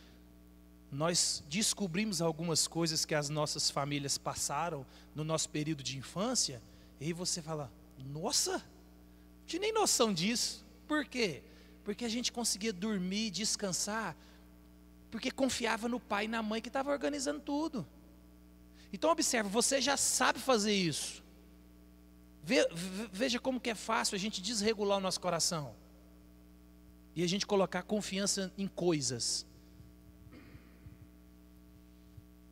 nós descobrimos algumas coisas que as nossas famílias passaram no nosso período de infância, e aí você fala, nossa, não tinha nem noção disso. Por quê? Porque a gente conseguia dormir, descansar, porque confiava no pai e na mãe que estavam organizando tudo. Então observa, você já sabe fazer isso. Veja como que é fácil a gente desregular o nosso coração. E a gente colocar confiança em coisas.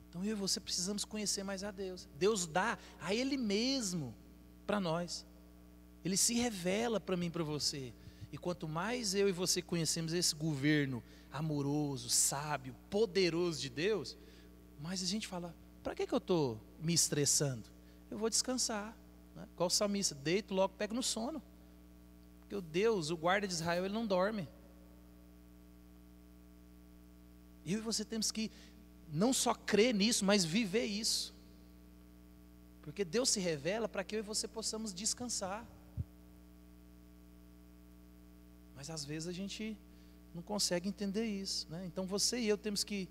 Então eu e você precisamos conhecer mais a Deus. Deus dá a Ele mesmo para nós. Ele se revela para mim e para você. E quanto mais eu e você conhecemos esse governo amoroso, sábio, poderoso de Deus, mais a gente fala, para que eu estou me estressando? Eu vou descansar. Né? Igual o salmista, deito logo, pego no sono. Porque o Deus, o guarda de Israel, Ele não dorme. Eu e você temos que não só crer nisso, mas viver isso. Porque Deus se revela para que eu e você possamos descansar. Mas às vezes a gente não consegue entender isso, né? Então você e eu temos que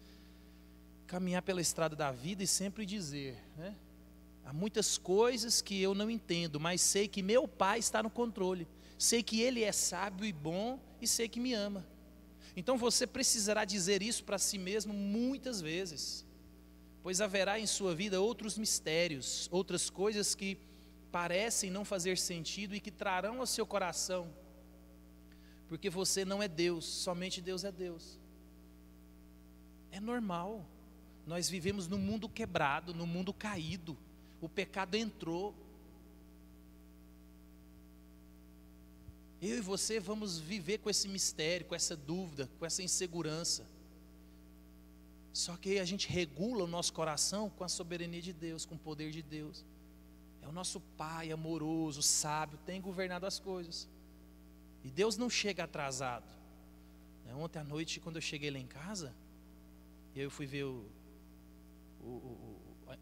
caminhar pela estrada da vida e sempre dizer, né? Há muitas coisas que eu não entendo, mas sei que meu Pai está no controle. Sei que Ele é sábio e bom e sei que me ama. Então você precisará dizer isso para si mesmo muitas vezes, pois haverá em sua vida outros mistérios, outras coisas que parecem não fazer sentido e que trarão ao seu coração, porque você não é Deus, somente Deus é Deus. É normal, nós vivemos num mundo quebrado, num mundo caído, o pecado entrou. Eu e você vamos viver com esse mistério, com essa dúvida, com essa insegurança. Só que a gente regula o nosso coração com a soberania de Deus, com o poder de Deus. É o nosso Pai amoroso, sábio, tem governado as coisas. E Deus não chega atrasado. Ontem à noite, quando eu cheguei lá em casa, eu fui ver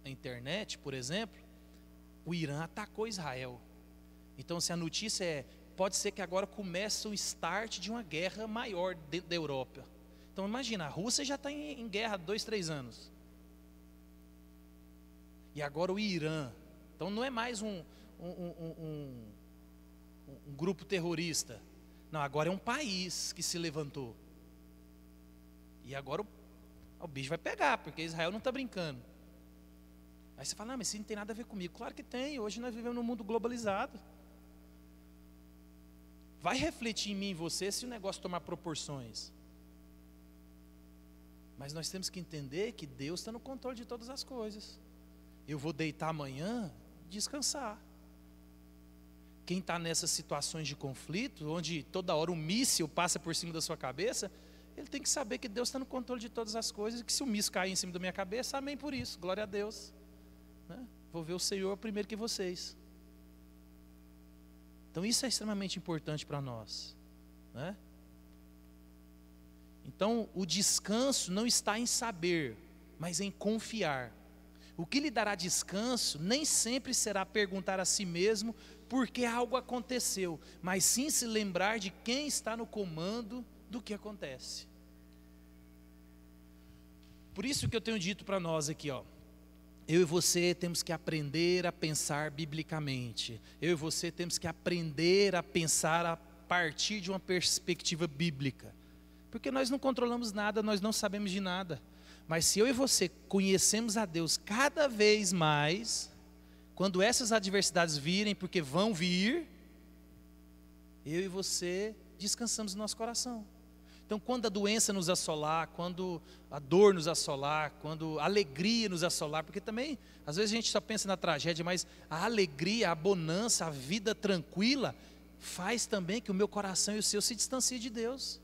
a internet, por exemplo, o Irã atacou Israel. Então se a notícia é pode ser que agora comece o start de uma guerra maior dentro da Europa. Então imagina, a Rússia já está em guerra há 2, 3 anos. E agora o Irã. Então não é mais um grupo terrorista. Não, agora é um país que se levantou. E agora o bicho vai pegar, porque Israel não está brincando. Aí você fala, não, mas isso não tem nada a ver comigo. Claro que tem, hoje nós vivemos num mundo globalizado. Vai refletir em mim e em você se o negócio tomar proporções. Mas nós temos que entender que Deus está no controle de todas as coisas. Eu vou deitar amanhã, descansar. Quem está nessas situações de conflito, onde toda hora um míssil passa por cima da sua cabeça, ele tem que saber que Deus está no controle de todas as coisas, e que se o míssil cair em cima da minha cabeça, amém por isso, glória a Deus, né? Vou ver o Senhor primeiro que vocês. Então isso é extremamente importante para nós, né? Então o descanso não está em saber, mas em confiar. O que lhe dará descanso nem sempre será perguntar a si mesmo por que algo aconteceu, mas sim se lembrar de quem está no comando do que acontece. Por isso que eu tenho dito para nós aqui, ó, eu e você temos que aprender a pensar biblicamente. Eu e você temos que aprender a pensar a partir de uma perspectiva bíblica. Porque nós não controlamos nada, nós não sabemos de nada. Mas se eu e você conhecemos a Deus cada vez mais, quando essas adversidades virem, porque vão vir, eu e você descansamos no nosso coração. Então quando a doença nos assolar, quando a dor nos assolar, quando a alegria nos assolar, porque também, às vezes a gente só pensa na tragédia, mas a alegria, a bonança, a vida tranquila, faz também que o meu coração e o seu se distanciem de Deus.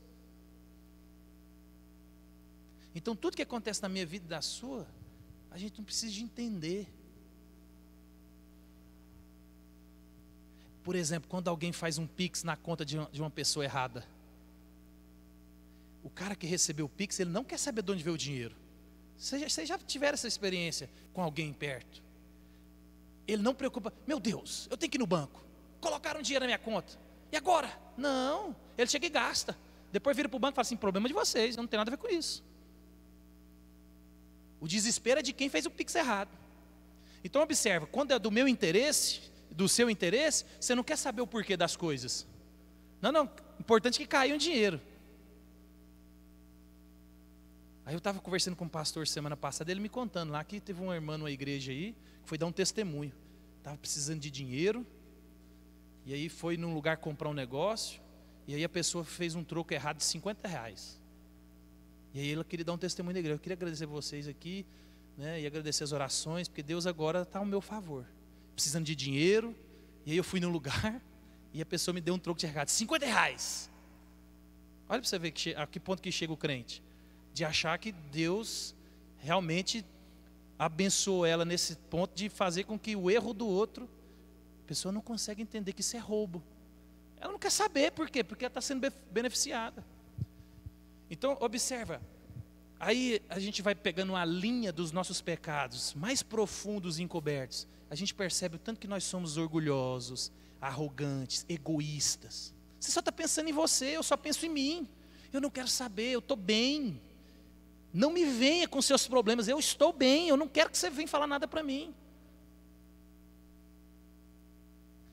Então tudo que acontece na minha vida e da sua, a gente não precisa de entender. Por exemplo, quando alguém faz um Pix na conta de uma pessoa errada, o cara que recebeu o Pix, ele não quer saber de onde veio o dinheiro. Vocês já tiveram essa experiência com alguém perto? Ele não preocupa, meu Deus, eu tenho que ir no banco, colocaram dinheiro na minha conta, e agora? Não, ele chega e gasta. Depois vira para o banco e fala assim, problema de vocês, eu não tenho nada a ver com isso. O desespero é de quem fez o Pix errado. Então observa, quando é do meu interesse, do seu interesse, você não quer saber o porquê das coisas. Não, importante que caiu um dinheiro. Aí eu estava conversando com um pastor semana passada, ele me contando lá que teve uma irmã numa igreja aí, que foi dar um testemunho. Estava precisando de dinheiro, e aí foi num lugar comprar um negócio, e aí a pessoa fez um troco errado de R$50. E aí ela queria dar um testemunho da igreja. Eu queria agradecer vocês aqui, né, e agradecer as orações, porque Deus agora está ao meu favor. Precisando de dinheiro, e aí eu fui num lugar, e a pessoa me deu um troco de errado, R$50. Olha para você ver a que ponto que chega o crente. De achar que Deus realmente abençoou ela nesse ponto de fazer com que o erro do outro, a pessoa não consegue entender que isso é roubo. Ela não quer saber por quê? Porque ela está sendo beneficiada. Então observa, aí a gente vai pegando uma linha dos nossos pecados mais profundos e encobertos. A gente percebe o tanto que nós somos orgulhosos, arrogantes, egoístas. Você só está pensando em você, eu só penso em mim. Eu não quero saber, eu estou bem. Não me venha com seus problemas, eu estou bem, eu não quero que você venha falar nada para mim.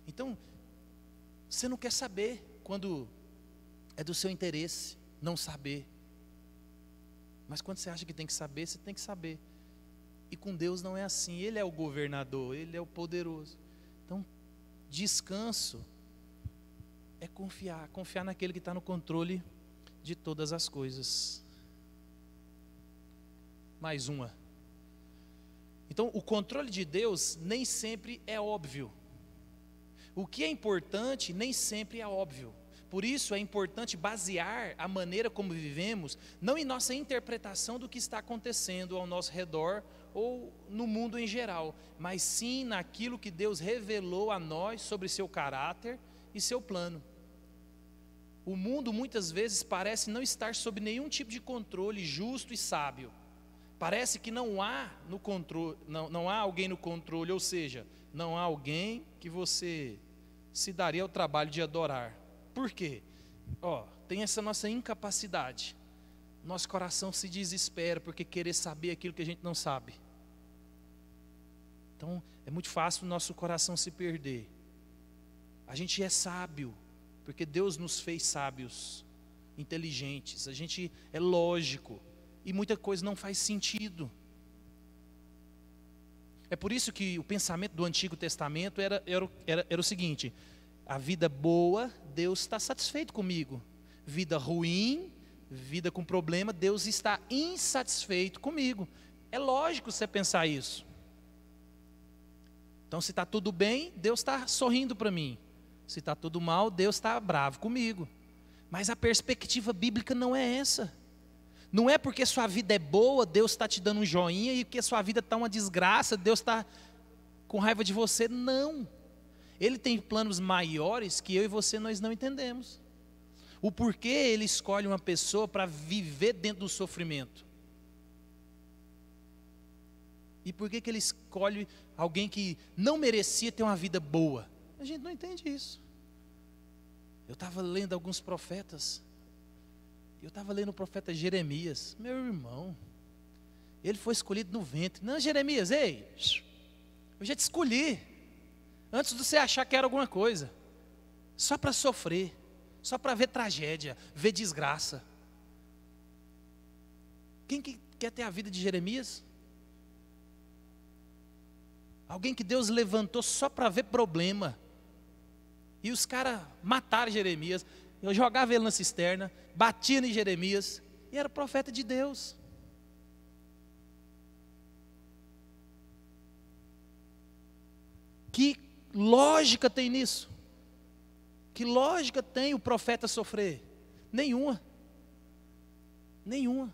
Então, você não quer saber quando é do seu interesse não saber. Mas quando você acha que tem que saber, você tem que saber. E com Deus não é assim, Ele é o governador, Ele é o poderoso. Então, descanso é confiar naquele que está no controle de todas as coisas. Mais uma. Então, o controle de Deus nem sempre é óbvio. O que é importante nem sempre é óbvio. Por isso é importante basear a maneira como vivemos, não em nossa interpretação do que está acontecendo ao nosso redor ou no mundo em geral, mas sim naquilo que Deus revelou a nós sobre seu caráter e seu plano. O mundo muitas vezes parece não estar sob nenhum tipo de controle justo e sábio. Parece que não há no controle, não há alguém no controle, ou seja, não há alguém que você se daria ao trabalho de adorar. Por quê? Tem essa nossa incapacidade. Nosso coração se desespera porque querer saber aquilo que a gente não sabe. Então, é muito fácil o nosso coração se perder. A gente é sábio, porque Deus nos fez sábios, inteligentes. A gente é lógico, e muita coisa não faz sentido. É por isso que o pensamento do Antigo Testamento era o seguinte: a vida boa, Deus está satisfeito comigo. Vida ruim, vida com problema, Deus está insatisfeito comigo. É lógico você pensar isso. Então, se está tudo bem, Deus está sorrindo para mim. Se está tudo mal, Deus está bravo comigo. Mas a perspectiva bíblica não é essa. Não é porque sua vida é boa, Deus está te dando um joinha, e porque sua vida está uma desgraça, Deus está com raiva de você. Não. Ele tem planos maiores que eu e você nós não entendemos. O porquê Ele escolhe uma pessoa para viver dentro do sofrimento. E por que Ele escolhe alguém que não merecia ter uma vida boa? A gente não entende isso. Eu estava lendo alguns profetas. Eu estava lendo o profeta Jeremias. Meu irmão, ele foi escolhido no ventre. Não, Jeremias, ei, eu já te escolhi. Antes de você achar que era alguma coisa. Só para sofrer. Só para ver tragédia, ver desgraça. Quem que quer ter a vida de Jeremias? Alguém que Deus levantou só para ver problema. E os caras mataram Jeremias. Eu jogava ele na cisterna, batia em Jeremias, e era profeta de Deus. Que lógica tem nisso? Que lógica tem o profeta sofrer? Nenhuma. Nenhuma.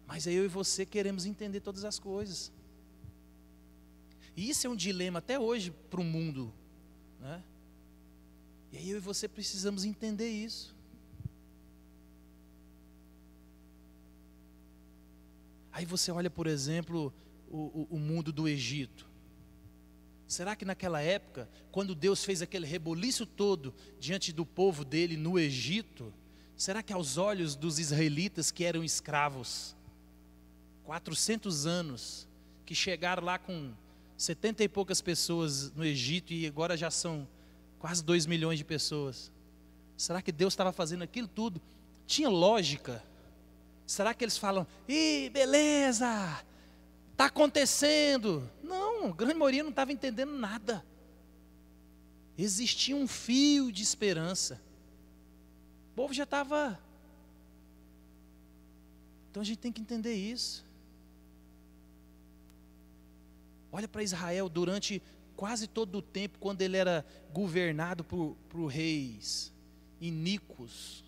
Mas eu e você queremos entender todas as coisas. E isso é um dilema até hoje para o mundo, né? E aí eu e você precisamos entender isso. Aí você olha, por exemplo, o mundo do Egito. Será que naquela época, quando Deus fez aquele reboliço todo diante do povo dele no Egito, será que aos olhos dos israelitas que eram escravos, 400 anos, que chegaram lá com 70 e poucas pessoas no Egito e agora já são quase 2 milhões de pessoas. Será que Deus estava fazendo aquilo tudo? Tinha lógica? Será que eles falam, ih, beleza, está acontecendo? Não, a grande maioria não estava entendendo nada. Existia um fio de esperança. O povo já estava... Então a gente tem que entender isso. Olha para Israel durante quase todo o tempo, quando ele era governado por reis iníquos.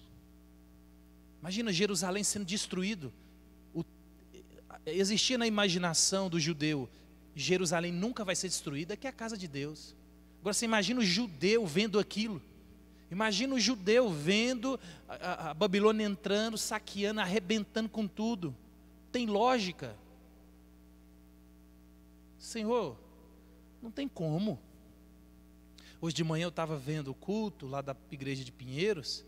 Imagina Jerusalém sendo destruído. Existia na imaginação do judeu, Jerusalém nunca vai ser destruída, que é a casa de Deus. Agora você imagina o judeu vendo aquilo. Imagina o judeu vendo a Babilônia entrando, saqueando, arrebentando com tudo. Tem lógica? Senhor, não tem como. Hoje de manhã eu estava vendo o culto lá da igreja de Pinheiros,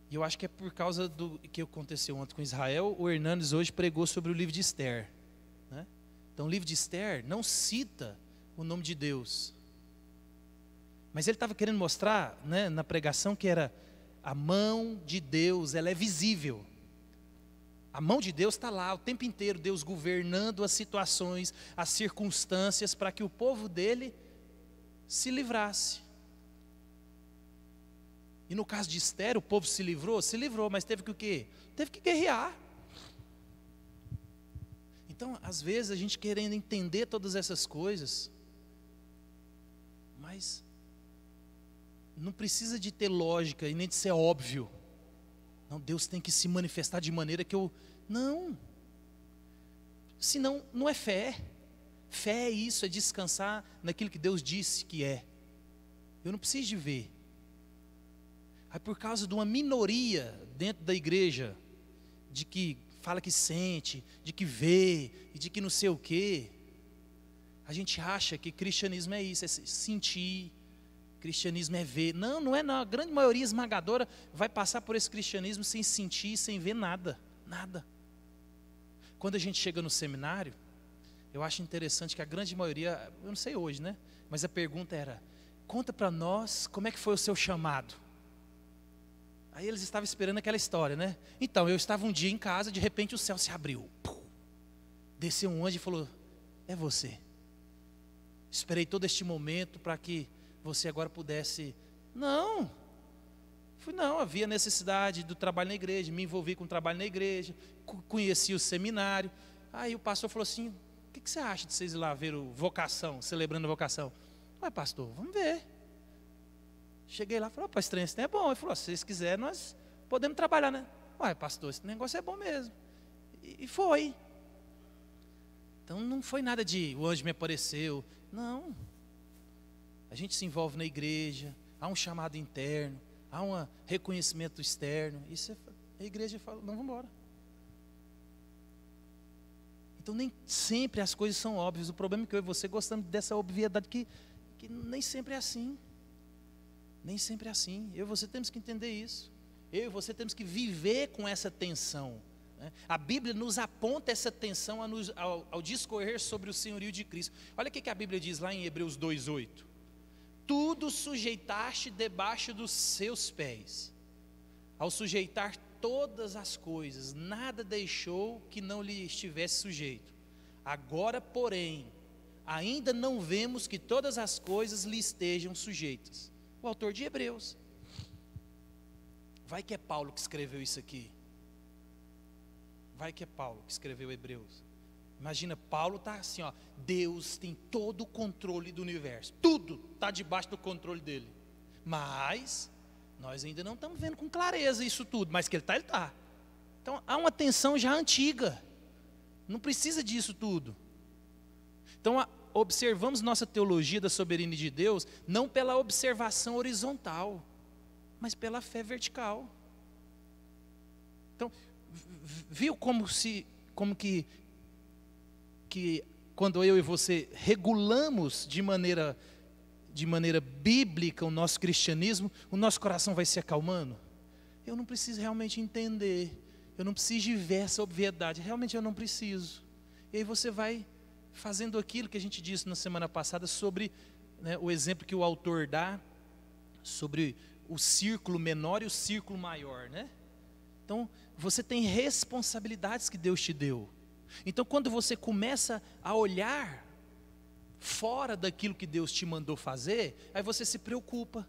e eu acho que é por causa do que aconteceu ontem com Israel. O Hernandes hoje pregou sobre o livro de Esther, né? Então o livro de Esther não cita o nome de Deus, mas ele estava querendo mostrar, né, na pregação, que era a mão de Deus, ela é visível. A mão de Deus está lá o tempo inteiro, Deus governando as situações, as circunstâncias, para que o povo dele se livrasse. E no caso de Esther, o povo se livrou, mas teve que o quê? Teve que guerrear. Então, às vezes, a gente querendo entender todas essas coisas, mas não precisa de ter lógica e nem de ser óbvio. Não, Deus tem que se manifestar de maneira que eu... Não. Senão, não é fé. Fé é isso, é descansar naquilo que Deus disse que é. Eu não preciso de ver. Aí por causa de uma minoria dentro da igreja, de que fala que sente, de que vê, e de que não sei o quê, a gente acha que cristianismo é isso, é sentir, Cristianismo é ver. Não, não é não. A grande maioria esmagadora vai passar por esse cristianismo sem sentir, sem ver nada. Nada. Quando a gente chega no seminário, eu acho interessante que a grande maioria, eu não sei hoje, né? Mas a pergunta era, conta para nós como é que foi o seu chamado. Aí eles estavam esperando aquela história, né? Então, eu estava um dia em casa, de repente o céu se abriu. Pum, desceu um anjo e falou, é você. Esperei todo este momento para que você agora pudesse... Não, havia necessidade do trabalho na igreja, me envolvi com o trabalho na igreja, conheci o seminário. Aí o pastor falou assim, o que você acha de vocês ir lá ver o vocação, celebrando a vocação? Ué, pastor, vamos ver. Cheguei lá e falei, pastor, esse trem é bom. Ele falou, se vocês quiserem, nós podemos trabalhar, né? Ué, pastor, esse negócio é bom mesmo. E foi. Então não foi nada de o anjo me apareceu. Não. A gente se envolve na igreja, há um chamado interno, há um reconhecimento externo. Isso a igreja fala, não, vamos embora. Então nem sempre as coisas são óbvias. O problema é que eu e você gostamos dessa obviedade que nem sempre é assim. Nem sempre é assim. Eu e você temos que entender isso. Eu e você temos que viver com essa tensão. A Bíblia nos aponta essa tensão ao discorrer sobre o senhorio de Cristo. Olha o que a Bíblia diz lá em Hebreus 2:8. Tudo sujeitaste debaixo dos seus pés. Ao sujeitar todas as coisas, nada deixou que não lhe estivesse sujeito. Agora, porém, ainda não vemos que todas as coisas lhe estejam sujeitas. O autor de Hebreus. Vai que é Paulo que escreveu isso aqui. Vai que é Paulo que escreveu Hebreus. Imagina, Paulo está assim, ó, Deus tem todo o controle do universo. Tudo está debaixo do controle dele. Mas nós ainda não estamos vendo com clareza isso tudo. Mas que ele está. Então há uma tensão já antiga. Não precisa disso tudo. Então observamos nossa teologia da soberania de Deus não pela observação horizontal, mas pela fé vertical. Então, viu como que quando eu e você regulamos de maneira bíblica o nosso cristianismo, o nosso coração vai se acalmando? Eu não preciso realmente entender, eu não preciso de ver essa obviedade, realmente eu não preciso. E aí você vai fazendo aquilo que a gente disse na semana passada sobre, né, o exemplo que o autor dá sobre o círculo menor e o círculo maior, né? Então, você tem responsabilidades que Deus te deu. Então, quando você começa a olhar fora daquilo que Deus te mandou fazer, aí você se preocupa.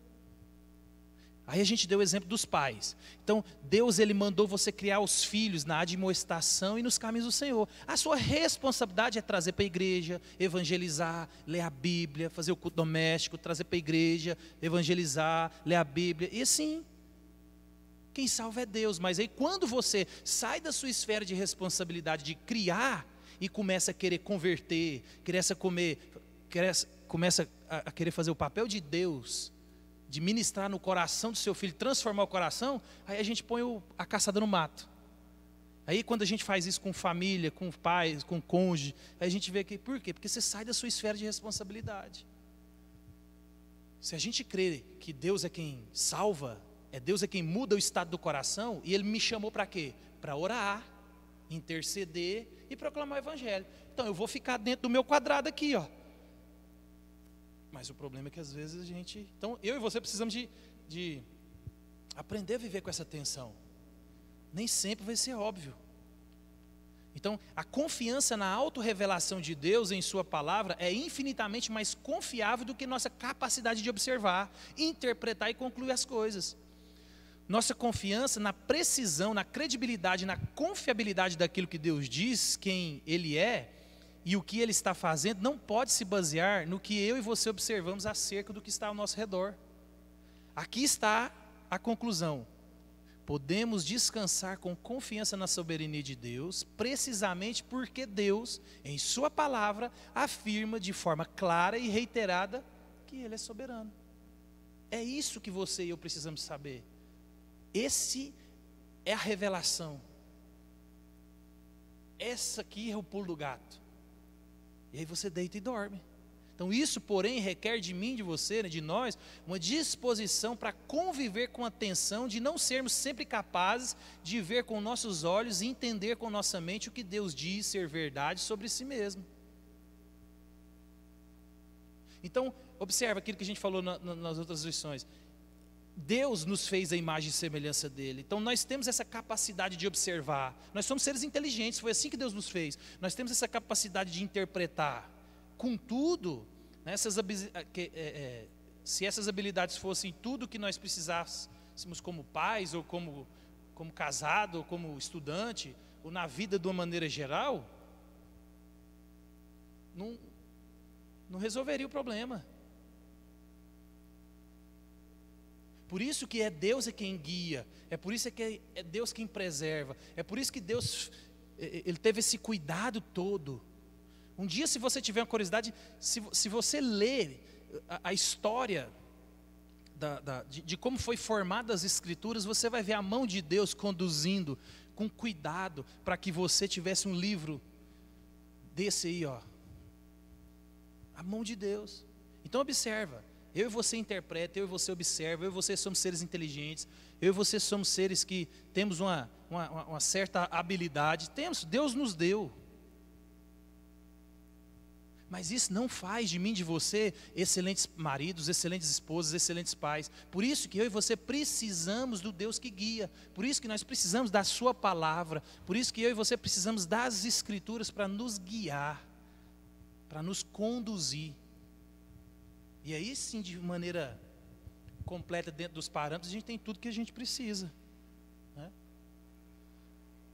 Aí a gente deu o exemplo dos pais. Então, Deus, Ele mandou você criar os filhos na admoestação e nos caminhos do Senhor. A sua responsabilidade é trazer para a igreja, evangelizar, ler a Bíblia, fazer o culto doméstico, trazer para a igreja, evangelizar, ler a Bíblia. E assim, quem salva é Deus. Mas aí quando você sai da sua esfera de responsabilidade de criar e começa a querer converter, começa a querer fazer o papel de Deus, de ministrar no coração do seu filho, transformar o coração, aí a gente põe a caçada no mato. Aí quando a gente faz isso com família, com pais, com cônjuge, aí a gente vê que, por quê? Porque você sai da sua esfera de responsabilidade. Se a gente crê que Deus é quem salva, Deus é quem muda o estado do coração, e Ele me chamou para quê? Para orar, interceder e proclamar o evangelho. Então eu vou ficar dentro do meu quadrado aqui, ó. Mas o problema é que às vezes a gente... Então eu e você precisamos de aprender a viver com essa tensão. Nem sempre vai ser óbvio. Então a confiança na autorrevelação de Deus em sua palavra é infinitamente mais confiável do que nossa capacidade de observar, interpretar e concluir as coisas. Nossa confiança na precisão, na credibilidade, na confiabilidade daquilo que Deus diz, quem Ele é e o que Ele está fazendo, não pode se basear no que eu e você observamos acerca do que está ao nosso redor. Aqui está a conclusão. Podemos descansar com confiança na soberania de Deus, precisamente porque Deus, em sua palavra, afirma de forma clara e reiterada que Ele é soberano. É isso que você e eu precisamos saber. Esse é a revelação. Essa aqui é o pulo do gato. E aí você deita e dorme. Então isso, porém, requer de mim, de você, de nós, uma disposição para conviver com a tensão de não sermos sempre capazes de ver com nossos olhos e entender com nossa mente o que Deus diz ser verdade sobre si mesmo. Então, observa aquilo que a gente falou nas outras lições. Deus nos fez a imagem e semelhança dele. Então nós temos essa capacidade de observar. Nós somos seres inteligentes, foi assim que Deus nos fez. Nós temos essa capacidade de interpretar. Contudo, né, se essas habilidades fossem tudo que nós precisássemos como pais, ou como casado, ou como estudante, ou na vida de uma maneira geral, não resolveria o problema. Por isso que é Deus quem guia, é por isso que é Deus quem preserva, é por isso que Deus ele teve esse cuidado todo. Um dia, se você tiver uma curiosidade, se você ler a história de como foi formada as Escrituras, você vai ver a mão de Deus conduzindo com cuidado para que você tivesse um livro desse aí, ó. A mão de Deus. Então observa, eu e você interpreta, eu e você observa, eu e você somos seres inteligentes, eu e você somos seres que temos uma certa habilidade, Deus nos deu. Mas isso não faz de mim, de você, excelentes maridos, excelentes esposas, excelentes pais. Por isso que eu e você precisamos do Deus que guia. Por isso que nós precisamos da sua palavra. Por isso que eu e você precisamos das Escrituras para nos guiar, para nos conduzir. E aí sim, de maneira completa, dentro dos parâmetros, a gente tem tudo que a gente precisa, né?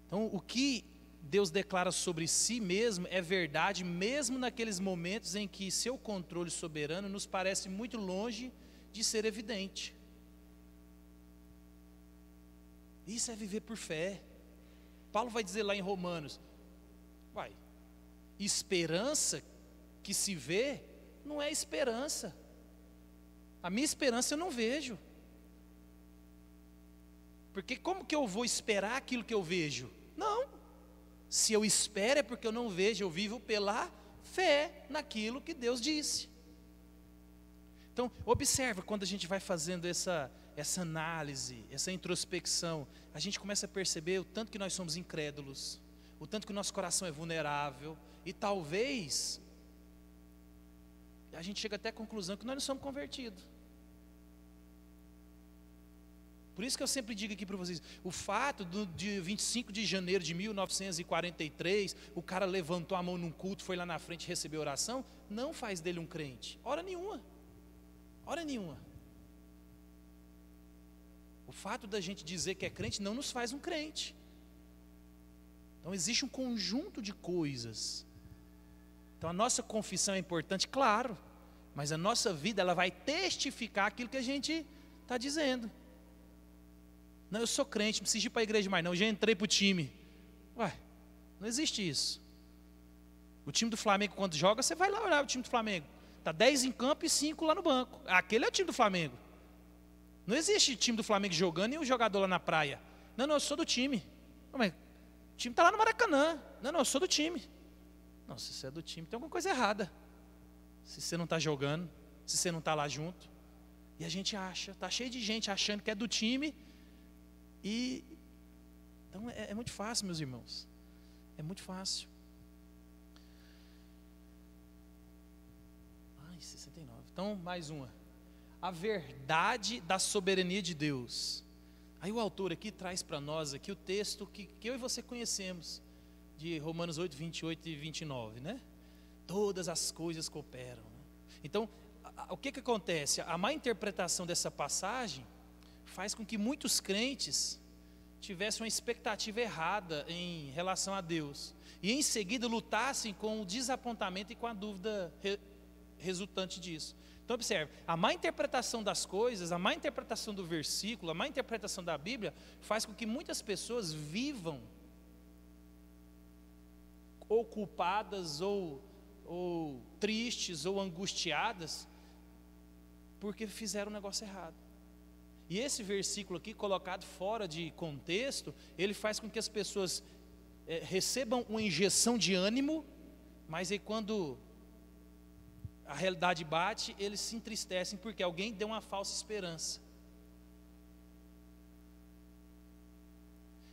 Então, o que Deus declara sobre si mesmo é verdade, mesmo naqueles momentos em que seu controle soberano nos parece muito longe de ser evidente. Isso é viver por fé. Paulo vai dizer lá em Romanos, esperança que se vê não é esperança. A minha esperança eu não vejo. Porque como que eu vou esperar aquilo que eu vejo? Não. Se eu espero é porque eu não vejo, eu vivo pela fé naquilo que Deus disse. Então, observa quando a gente vai fazendo essa análise, essa introspecção, a gente começa a perceber o tanto que nós somos incrédulos, o tanto que o nosso coração é vulnerável, e talvez a gente chega até a conclusão que nós não somos convertidos. Por isso que eu sempre digo aqui para vocês, o fato do dia 25 de janeiro de 1943, o cara levantou a mão num culto, foi lá na frente receber oração, não faz dele um crente, hora nenhuma, hora nenhuma. O fato da gente dizer que é crente não nos faz um crente. Então existe um conjunto de coisas. Então a nossa confissão é importante, claro, mas a nossa vida ela vai testificar aquilo que a gente está dizendo. Não, eu sou crente, não preciso ir para a igreja mais não, já entrei para o time. Não existe isso. O time do Flamengo quando joga, você vai lá olhar o time do Flamengo. Está 10 em campo e 5 lá no banco. Aquele é o time do Flamengo. Não existe time do Flamengo jogando e o jogador lá na praia. Não, eu sou do time. Mas o time está lá no Maracanã. Não, eu sou do time. Não, se você é do time, tem alguma coisa errada. Se você não está jogando, se você não está lá junto. E a gente acha, está cheio de gente achando que é do time. Então é muito fácil, meus irmãos. É muito fácil. 69. Então, mais uma. A verdade da soberania de Deus. Aí o autor aqui traz para nós aqui o texto que eu e você conhecemos, de Romanos 8, 28 e 29, né? Todas as coisas cooperam. Né? Então, o que acontece? A má interpretação dessa passagem faz com que muitos crentes tivessem uma expectativa errada em relação a Deus. E em seguida lutassem com o desapontamento e com a dúvida resultante disso. Então observe, a má interpretação das coisas, a má interpretação do versículo, a má interpretação da Bíblia faz com que muitas pessoas vivam ou culpadas, ou tristes, ou angustiadas, porque fizeram um negócio errado. E esse versículo aqui, colocado fora de contexto, ele faz com que as pessoas recebam uma injeção de ânimo, mas aí quando a realidade bate, eles se entristecem porque alguém deu uma falsa esperança.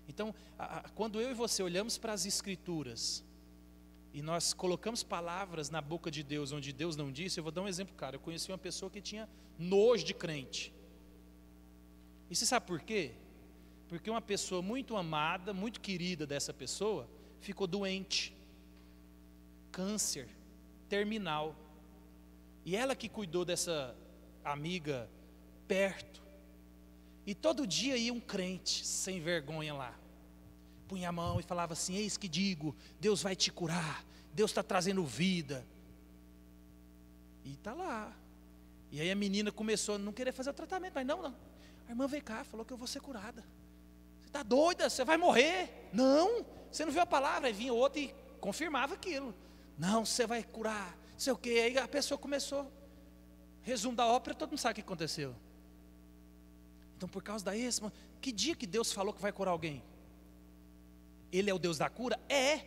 Então, quando eu e você olhamos para as Escrituras e nós colocamos palavras na boca de Deus onde Deus não disse, eu vou dar um exemplo, cara. Eu conheci uma pessoa que tinha nojo de crente. E você sabe por quê? Porque uma pessoa muito amada, muito querida dessa pessoa, ficou doente, câncer terminal. E ela que cuidou dessa amiga perto. E todo dia ia um crente sem vergonha lá. Punha a mão e falava assim: eis que digo, Deus vai te curar, Deus está trazendo vida. E está lá. E aí a menina começou a não querer fazer o tratamento. Mas não. A irmã veio cá, falou que eu vou ser curada. Você está doida? Você vai morrer? Não, você não viu a palavra. Aí vinha outro e confirmava aquilo. Não, você vai curar, não sei o quê. Aí a pessoa começou. Resumo da ópera, todo mundo sabe o que aconteceu. Então, por causa da esma, que dia que Deus falou que vai curar alguém? Ele é o Deus da cura? É.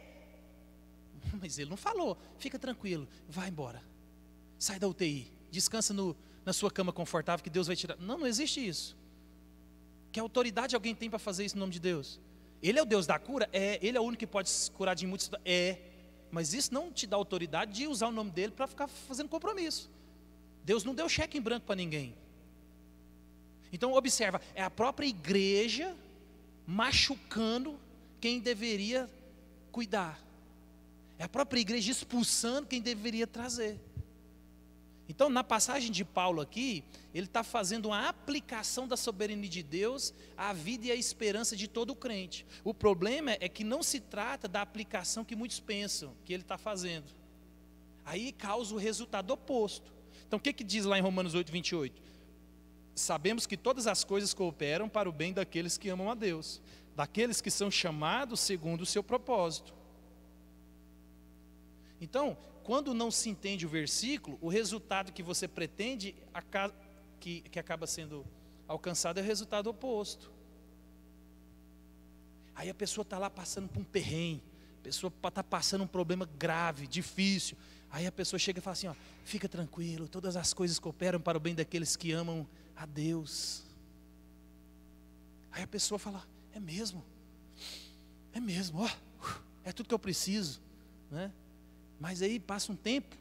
Mas ele não falou. Fica tranquilo, vai embora. Sai da UTI, descansa na sua cama confortável que Deus vai tirar. Não existe isso. Que autoridade alguém tem para fazer isso no nome de Deus? Ele é o Deus da cura? É. Ele é o único que pode curar de muitos? É. Mas isso não te dá autoridade de usar o nome dele para ficar fazendo compromisso. Deus não deu cheque em branco para ninguém. Então observa, é a própria igreja machucando quem deveria cuidar. É a própria igreja expulsando quem deveria trazer. Então na passagem de Paulo aqui, ele está fazendo uma aplicação da soberania de Deus à vida e à esperança de todo crente. O problema é que não se trata da aplicação que muitos pensam que ele está fazendo. Aí causa o resultado oposto. Então o que diz lá em Romanos 8, 28? Sabemos que todas as coisas cooperam para o bem daqueles que amam a Deus, daqueles que são chamados segundo o seu propósito. Então, quando não se entende o versículo, o resultado que você pretende, que acaba sendo alcançado, é o resultado oposto. Aí a pessoa está lá passando por um perrengue, a pessoa está passando um problema grave, difícil. Aí a pessoa chega e fala assim: ó, fica tranquilo, todas as coisas cooperam para o bem daqueles que amam a Deus. Aí a pessoa fala: é mesmo, ó, é tudo que eu preciso, né? Mas aí passa um tempo,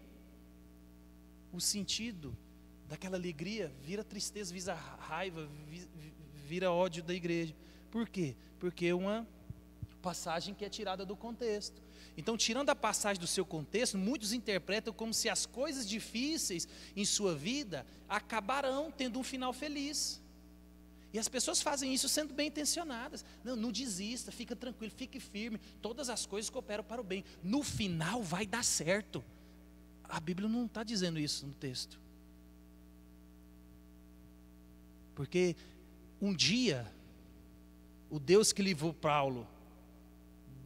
o sentido daquela alegria vira tristeza, vira raiva, vira ódio da igreja. Por quê? Porque é uma passagem que é tirada do contexto. Então, tirando a passagem do seu contexto, muitos interpretam como se as coisas difíceis em sua vida acabarão tendo um final feliz. E as pessoas fazem isso sendo bem intencionadas. Não desista, fica tranquilo, fique firme. Todas as coisas cooperam para o bem. No final vai dar certo. A Bíblia não está dizendo isso no texto. Porque um dia, o Deus que livrou Paulo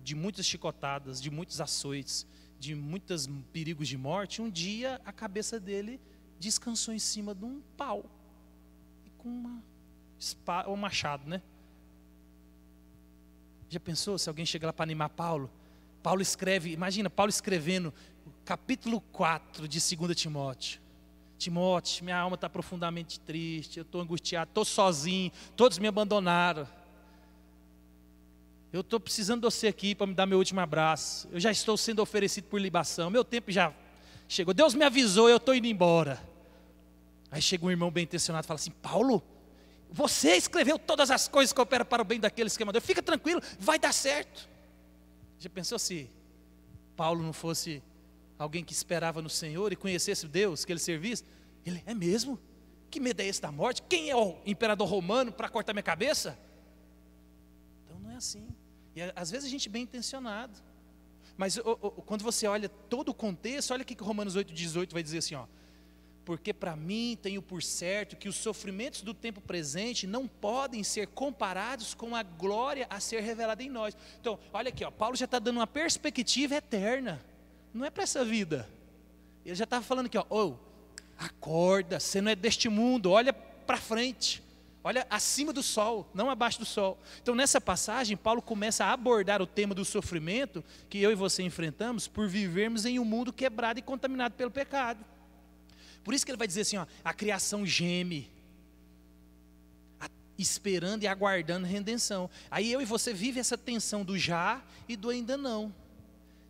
de muitas chicotadas, de muitos açoites, de muitos perigos de morte, um dia a cabeça dele descansou em cima de um pau. E com uma espada, ou machado, né? Já pensou se alguém chega lá para animar Paulo? Paulo escreve, imagina Paulo escrevendo o capítulo 4 de 2 Timóteo. Timóteo, minha alma está profundamente triste, eu estou angustiado, estou sozinho, todos me abandonaram. Eu estou precisando de você aqui para me dar meu último abraço. Eu já estou sendo oferecido por libação, meu tempo já chegou. Deus me avisou, eu estou indo embora. Aí chega um irmão bem intencionado e fala assim: Paulo, você escreveu todas as coisas que operam para o bem daqueles que amam a Deus. Fica tranquilo, vai dar certo. Já pensou se Paulo não fosse alguém que esperava no Senhor e conhecesse Deus, que ele servisse? Ele: é mesmo? Que medo é esse da morte? Quem é o imperador romano para cortar minha cabeça? Então não é assim. E às vezes a gente é bem intencionado. Mas quando você olha todo o contexto, olha o que Romanos 8,18 vai dizer assim, ó: porque para mim tenho por certo que os sofrimentos do tempo presente não podem ser comparados com a glória a ser revelada em nós. Então, olha aqui, ó, Paulo já está dando uma perspectiva eterna. Não é para essa vida. Ele já estava falando aqui, ó, acorda, você não é deste mundo, olha para frente. Olha acima do sol, não abaixo do sol. Então nessa passagem, Paulo começa a abordar o tema do sofrimento que eu e você enfrentamos por vivermos em um mundo quebrado e contaminado pelo pecado. Por isso que ele vai dizer assim, ó, a criação geme, esperando e aguardando redenção. Aí eu e você vive essa tensão do já e do ainda não.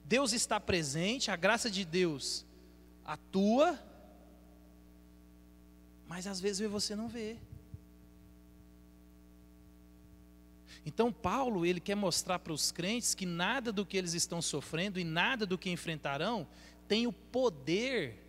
Deus está presente, a graça de Deus atua, mas às vezes eu e você não vê. Então Paulo, ele quer mostrar para os crentes que nada do que eles estão sofrendo e nada do que enfrentarão tem o poder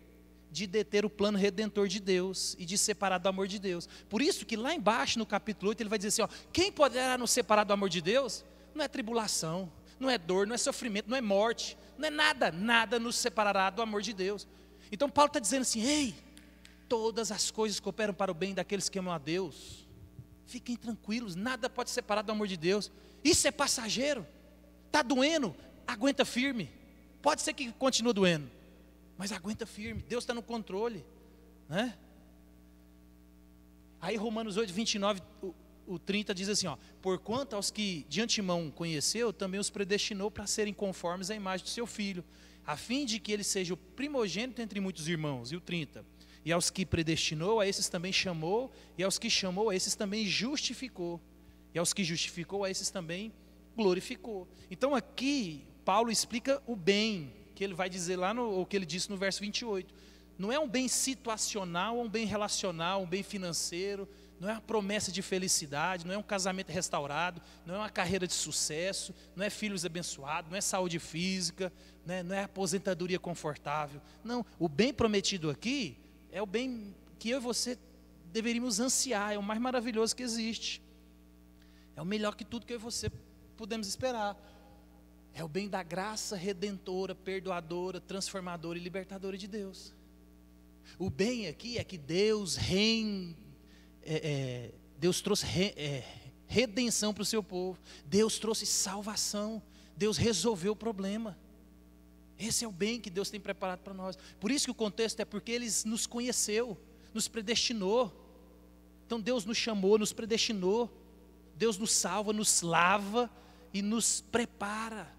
de deter o plano redentor de Deus e de separar do amor de Deus. Por isso que lá embaixo no capítulo 8 ele vai dizer assim, ó, quem poderá nos separar do amor de Deus? Não é tribulação, não é dor, não é sofrimento, não é morte, não é nada, nada nos separará do amor de Deus. Então Paulo está dizendo assim, ei, todas as coisas cooperam para o bem daqueles que amam a Deus. Fiquem tranquilos, nada pode separar do amor de Deus. Isso é passageiro, está doendo, aguenta firme. Pode ser que continue doendo, mas aguenta firme, Deus está no controle, né? Aí Romanos 8, 29, o 30 diz assim, ó, porquanto aos que de antemão conheceu, também os predestinou para serem conformes à imagem do seu Filho, a fim de que ele seja o primogênito entre muitos irmãos. E o 30, e aos que predestinou, a esses também chamou, e aos que chamou, a esses também justificou, e aos que justificou, a esses também glorificou. Então aqui, Paulo explica o bem, que ele vai dizer lá, o que ele disse no verso 28. Não é um bem situacional, um bem relacional, um bem financeiro, não é uma promessa de felicidade, não é um casamento restaurado, não é uma carreira de sucesso, não é filhos abençoados, não é saúde física, né, não é aposentadoria confortável. Não, o bem prometido aqui é o bem que eu e você deveríamos ansiar, é o mais maravilhoso que existe. É o melhor que tudo que eu e você podemos esperar. É o bem da graça redentora, perdoadora, transformadora e libertadora de Deus. O bem aqui é que Deus trouxe redenção para o seu povo. Deus trouxe salvação. Deus resolveu o problema. Esse é o bem que Deus tem preparado para nós. Por isso que o contexto é porque Ele nos conheceu, nos predestinou. Então Deus nos chamou, nos predestinou. Deus nos salva, nos lava e nos prepara.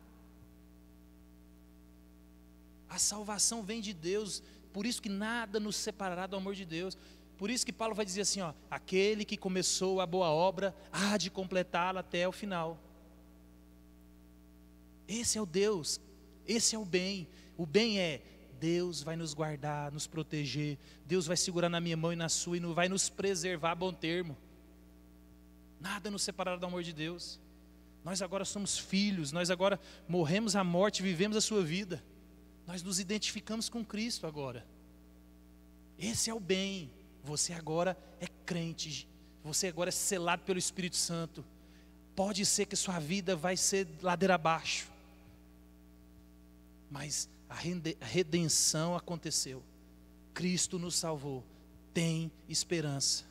A salvação vem de Deus, por isso que nada nos separará do amor de Deus. Por isso que Paulo vai dizer assim, ó, aquele que começou a boa obra, há de completá-la até o final. Esse é o Deus, esse é o bem. O bem é, Deus vai nos guardar, nos proteger, Deus vai segurar na minha mão e na sua e vai nos preservar a bom termo. Nada nos separará do amor de Deus. Nós agora somos filhos, nós agora morremos a morte, vivemos a sua vida. Nós nos identificamos com Cristo agora. Esse é o bem. Você agora é crente. Você agora é selado pelo Espírito Santo. Pode ser que sua vida vai ser ladeira abaixo. Mas a redenção aconteceu. Cristo nos salvou. Tem esperança.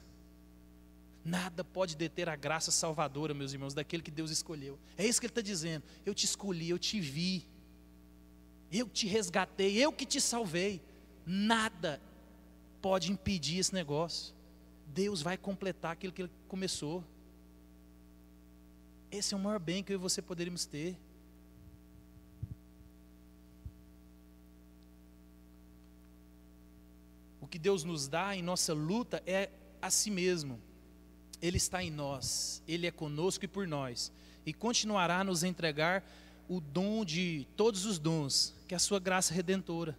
Nada pode deter a graça salvadora, meus irmãos, daquele que Deus escolheu. É isso que Ele está dizendo. Eu te escolhi, eu te vi. Eu te resgatei, eu que te salvei. Nada pode impedir esse negócio. Deus vai completar aquilo que Ele começou. Esse é o maior bem que eu e você poderíamos ter. O que Deus nos dá em nossa luta é a si mesmo. Ele está em nós, Ele é conosco e por nós. E continuará a nos entregar o dom de todos os dons, que é a sua graça redentora.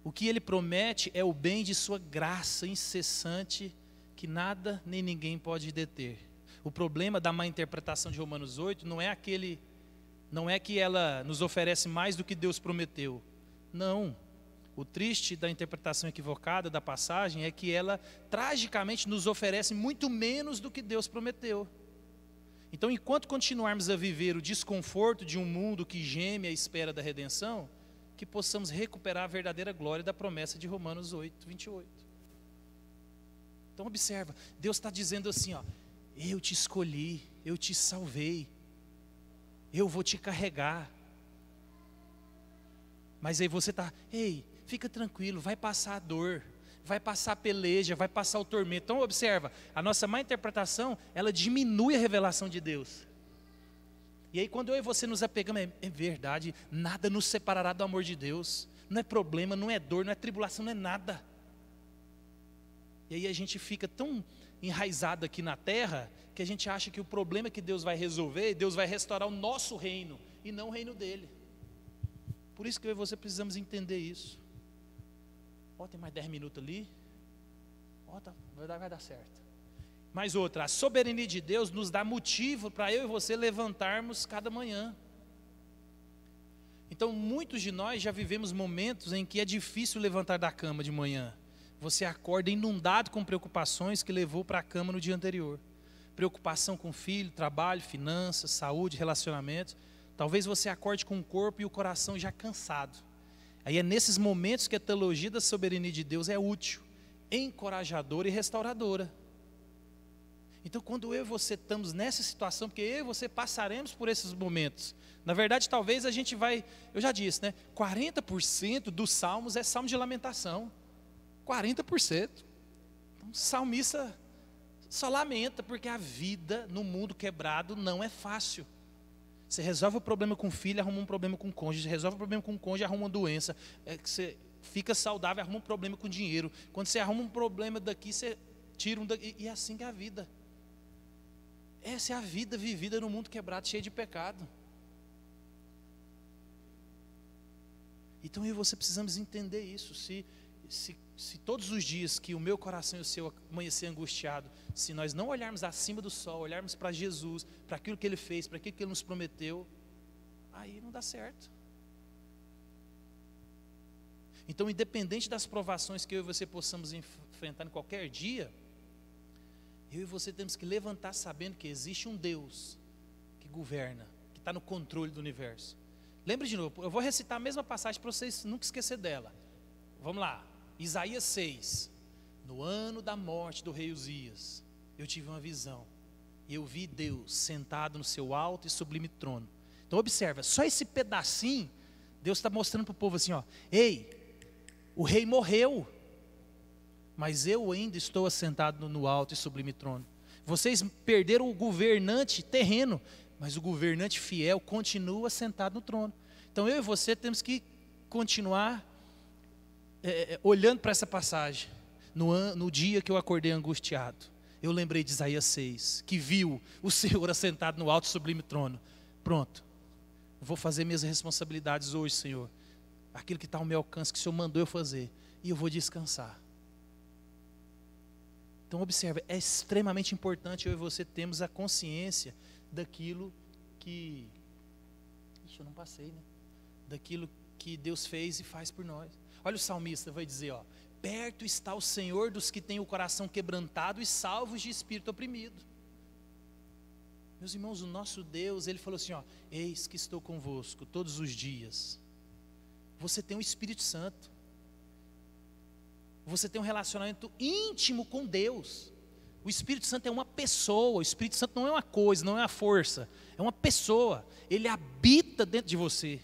O que Ele promete é o bem de sua graça incessante, que nada nem ninguém pode deter. O problema da má interpretação de Romanos 8 não é que ela nos oferece mais do que Deus prometeu. Não. O triste da interpretação equivocada da passagem é que ela tragicamente nos oferece muito menos do que Deus prometeu. Então, enquanto continuarmos a viver o desconforto de um mundo que geme à espera da redenção, que possamos recuperar a verdadeira glória da promessa de Romanos 8, 28. Então observa, Deus está dizendo assim, ó, eu te escolhi, eu te salvei, eu vou te carregar. Mas aí você está, ei, fica tranquilo, vai passar a dor, vai passar a peleja, vai passar o tormento. Então observa, a nossa má interpretação, ela diminui a revelação de Deus. E aí quando eu e você nos apegamos, é verdade, nada nos separará do amor de Deus. Não é problema, não é dor, não é tribulação, não é nada. E aí a gente fica tão enraizado aqui na terra, que a gente acha que o problema que Deus vai resolver, Deus vai restaurar o nosso reino, e não o reino dele. Por isso que eu e você precisamos entender isso. Tem mais 10 minutos ali. Vai dar certo. Mais outra, a soberania de Deus nos dá motivo para eu e você levantarmos cada manhã. Então, muitos de nós já vivemos momentos em que é difícil levantar da cama de manhã. Você acorda inundado com preocupações que levou para a cama no dia anterior. Preocupação com filho, trabalho, finanças, saúde, relacionamentos. Talvez você acorde com o corpo e o coração já cansado. Aí é nesses momentos que a teologia da soberania de Deus é útil, encorajadora e restauradora. Então, quando eu e você estamos nessa situação, porque eu e você passaremos por esses momentos. Na verdade, talvez a gente vai, eu já disse, 40% dos salmos é salmo de lamentação. 40%. Então, o salmista só lamenta, porque a vida no mundo quebrado não é fácil. Você resolve o problema com o filho, arruma um problema com o cônjuge. Você resolve o problema com o cônjuge, arruma uma doença. Você fica saudável, arruma um problema com dinheiro. Quando você arruma um problema daqui, você tira um daqui. E é assim que é a vida. Essa é a vida vivida no mundo quebrado, cheio de pecado. Então eu e você precisamos entender isso. Se todos os dias que o meu coração e o seu amanhecer angustiado, se nós não olharmos acima do sol, olharmos para Jesus, para aquilo que Ele fez, para aquilo que Ele nos prometeu, aí não dá certo. Então, independente das provações que eu e você possamos enfrentar em qualquer dia, eu e você temos que levantar sabendo que existe um Deus que governa, que está no controle do universo. Lembre de novo, eu vou recitar a mesma passagem para vocês nunca esquecer dela. Vamos lá. Isaías 6, no ano da morte do rei Uzias, eu tive uma visão, e eu vi Deus sentado no seu alto e sublime trono. Então observa, só esse pedacinho, Deus está mostrando para o povo assim, ei, o rei morreu, mas eu ainda estou assentado no alto e sublime trono. Vocês perderam o governante terreno, mas o governante fiel continua sentado no trono. Então eu e você temos que continuar olhando para essa passagem. No dia que eu acordei angustiado, eu lembrei de Isaías 6, que viu o Senhor assentado no alto e sublime trono. Pronto, vou fazer minhas responsabilidades hoje, Senhor, aquilo que está ao meu alcance, que o Senhor mandou eu fazer, e eu vou descansar. Então observe, é extremamente importante eu e você termos a consciência daquilo que eu não passei, daquilo que Deus fez e faz por nós. Olha, o salmista vai dizer, perto está o Senhor dos que têm o coração quebrantado e salvos de espírito oprimido. Meus irmãos, o nosso Deus, Ele falou assim, eis que estou convosco todos os dias. Você tem o Espírito Santo. Você tem um relacionamento íntimo com Deus. O Espírito Santo é uma pessoa. O Espírito Santo não é uma coisa, não é uma força. É uma pessoa. Ele habita dentro de você.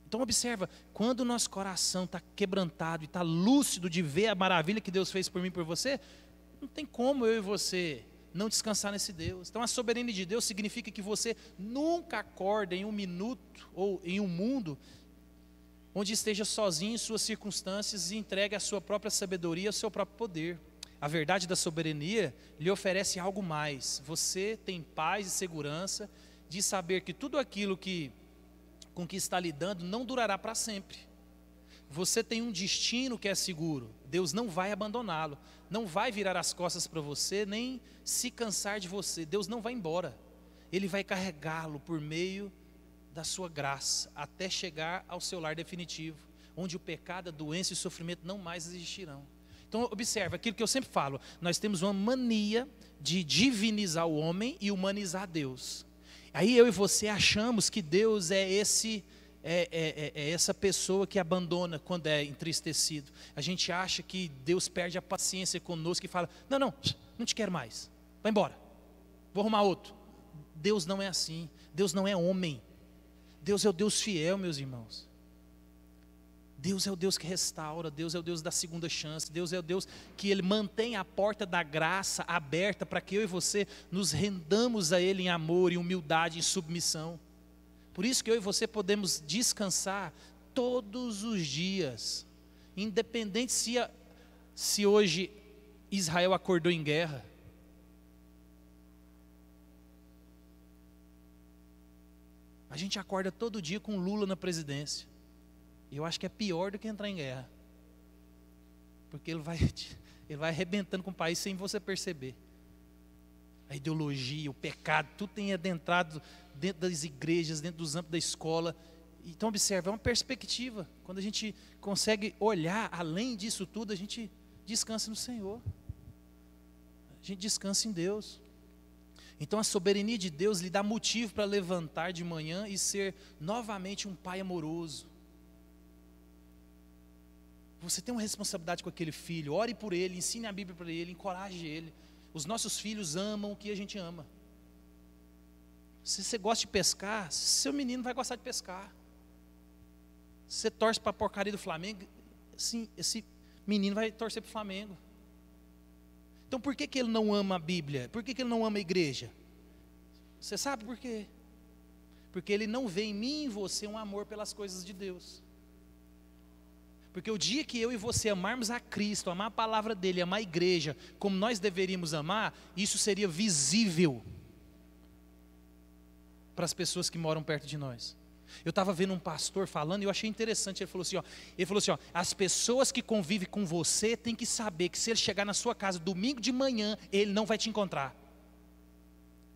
Então observa, quando o nosso coração está quebrantado e está lúcido de ver a maravilha que Deus fez por mim e por você, não tem como eu e você não descansar nesse Deus. Então a soberania de Deus significa que você nunca acorda em um minuto ou em um mundo onde esteja sozinho em suas circunstâncias e entregue a sua própria sabedoria, o seu próprio poder. A verdade da soberania lhe oferece algo mais. Você tem paz e segurança de saber que tudo aquilo com que está lidando não durará para sempre. Você tem um destino que é seguro. Deus não vai abandoná-lo, não vai virar as costas para você, nem se cansar de você. Deus não vai embora. Ele vai carregá-lo por meio da sua graça, até chegar ao seu lar definitivo, onde o pecado, a doença e o sofrimento não mais existirão. Então observe, aquilo que eu sempre falo, nós temos uma mania de divinizar o homem e humanizar Deus. Aí eu e você achamos que Deus é essa pessoa que abandona quando é entristecido. A gente acha que Deus perde a paciência conosco e fala, não te quero mais, vai embora, vou arrumar outro. Deus não é assim, Deus não é homem. Deus é o Deus fiel, meus irmãos. Deus é o Deus que restaura, Deus é o Deus da segunda chance, Deus é o Deus que Ele mantém a porta da graça aberta para que eu e você nos rendamos a Ele em amor, em humildade, em submissão. Por isso que eu e você podemos descansar todos os dias. Independente se hoje Israel acordou em guerra. A gente acorda todo dia com Lula na presidência. E eu acho que é pior do que entrar em guerra. Porque ele vai arrebentando com o país sem você perceber. A ideologia, o pecado, tudo tem adentrado dentro das igrejas, dentro dos âmbitos da escola. Então observa, é uma perspectiva. Quando a gente consegue olhar além disso tudo, a gente descansa no Senhor. A gente descansa em Deus. Então a soberania de Deus lhe dá motivo para levantar de manhã e ser novamente um pai amoroso. Você tem uma responsabilidade com aquele filho, ore por ele, ensine a Bíblia para ele, encoraje ele. Os nossos filhos amam o que a gente ama. Se você gosta de pescar, seu menino vai gostar de pescar. Se você torce para a porcaria do Flamengo, sim, esse menino vai torcer para o Flamengo. Então por que ele não ama a Bíblia? Por que ele não ama a igreja? Você sabe por quê? Porque ele não vê em mim e em você um amor pelas coisas de Deus. Porque o dia que eu e você amarmos a Cristo, amar a palavra dele, amar a igreja, como nós deveríamos amar, isso seria visível para as pessoas que moram perto de nós. Eu estava vendo um pastor falando e eu achei interessante, ele falou assim, ó, as pessoas que convivem com você têm que saber que se ele chegar na sua casa domingo de manhã, ele não vai te encontrar.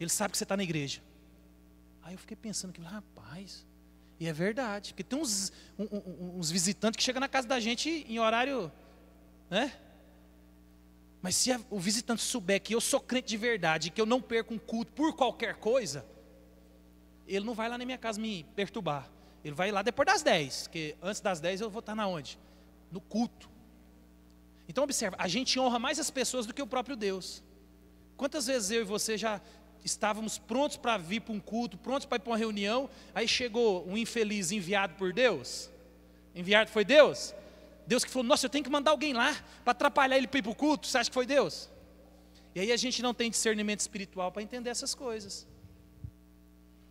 Ele sabe que você está na igreja. Aí eu fiquei pensando, rapaz, e é verdade, porque tem uns visitantes que chegam na casa da gente em horário, né? Mas se o visitante souber que eu sou crente de verdade, que eu não perco um culto por qualquer coisa, ele não vai lá na minha casa me perturbar. Ele vai lá depois das 10, porque antes das 10 eu vou estar na onde? No culto. Então observa, a gente honra mais as pessoas do que o próprio Deus. Quantas vezes eu e você já estávamos prontos para vir para um culto, prontos para ir para uma reunião, aí chegou um infeliz enviado por Deus? Enviado foi Deus? Deus que falou, nossa, eu tenho que mandar alguém lá para atrapalhar ele para ir para o culto. Você acha que foi Deus? E aí a gente não tem discernimento espiritual para entender essas coisas.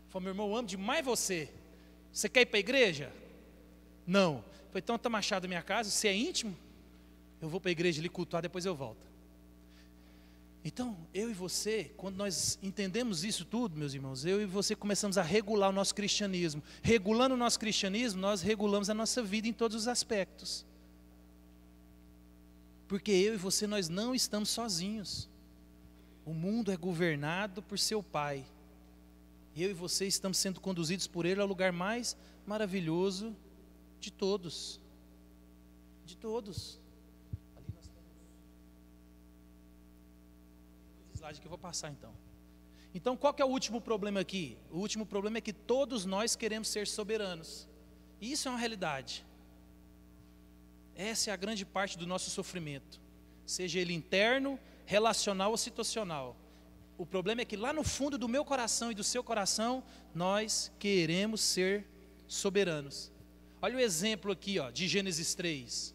Falei, meu irmão, eu amo demais você. Você quer ir para a igreja? Não. Falei, então está machado da minha casa, você é íntimo? Eu vou para a igreja ali cultuar, depois eu volto. Então, eu e você, quando nós entendemos isso tudo, meus irmãos, eu e você começamos a regular o nosso cristianismo. Regulando o nosso cristianismo, nós regulamos a nossa vida em todos os aspectos. Porque eu e você, nós não estamos sozinhos. O mundo é governado por seu Pai. Eu e você estamos sendo conduzidos por Ele ao lugar mais maravilhoso de todos. De todos. Ali nós temos slide que eu vou passar então. Então qual que é o último problema aqui? O último problema é que todos nós queremos ser soberanos. E isso é uma realidade. Essa é a grande parte do nosso sofrimento. Seja ele interno, relacional ou situacional. O problema é que lá no fundo do meu coração e do seu coração, nós queremos ser soberanos. Olha o exemplo aqui, ó, de Gênesis 3.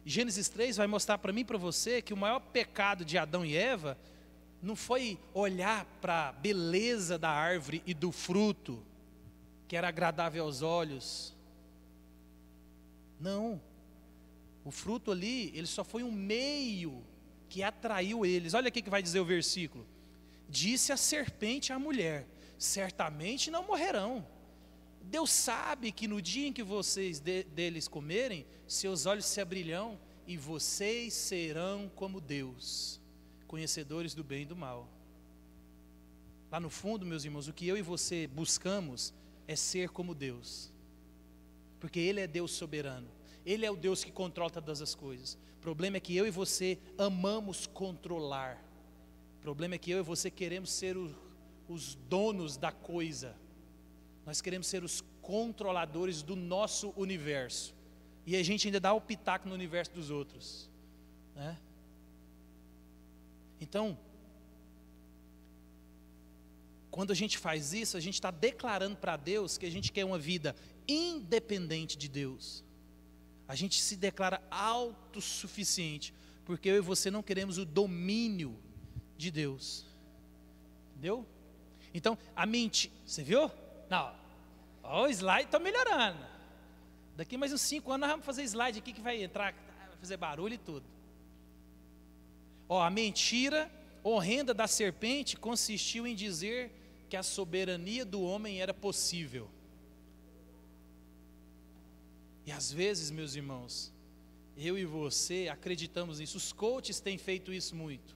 Gênesis 3 vai mostrar para mim e para você que o maior pecado de Adão e Eva não foi olhar para a beleza da árvore e do fruto, que era agradável aos olhos. Não. O fruto ali, ele só foi um meio que atraiu eles. Olha o que vai dizer o versículo. Disse a serpente à mulher, certamente não morrerão. Deus sabe que no dia em que vocês deles comerem, seus olhos se abrirão e vocês serão como Deus, conhecedores do bem e do mal. Lá no fundo, meus irmãos, o que eu e você buscamos é ser como Deus. Porque Ele é Deus soberano. Ele é o Deus que controla todas as coisas. O problema é que eu e você amamos controlar. O problema é que eu e você queremos ser os donos da coisa. Nós queremos ser os controladores do nosso universo. E a gente ainda dá o pitaco no universo dos outros, né? Então, quando a gente faz isso, a gente está declarando para Deus que a gente quer uma vida independente de Deus. A gente se declara autossuficiente, porque eu e você não queremos o domínio de Deus. Entendeu? Então, a mente, você viu? Não, ó, o slide está melhorando. Daqui mais uns 5 anos nós vamos fazer slide aqui que vai entrar, vai fazer barulho e tudo. Ó, a mentira horrenda da serpente consistiu em dizer que a soberania do homem era possível. E às vezes, meus irmãos, eu e você acreditamos nisso. Os coaches têm feito isso muito.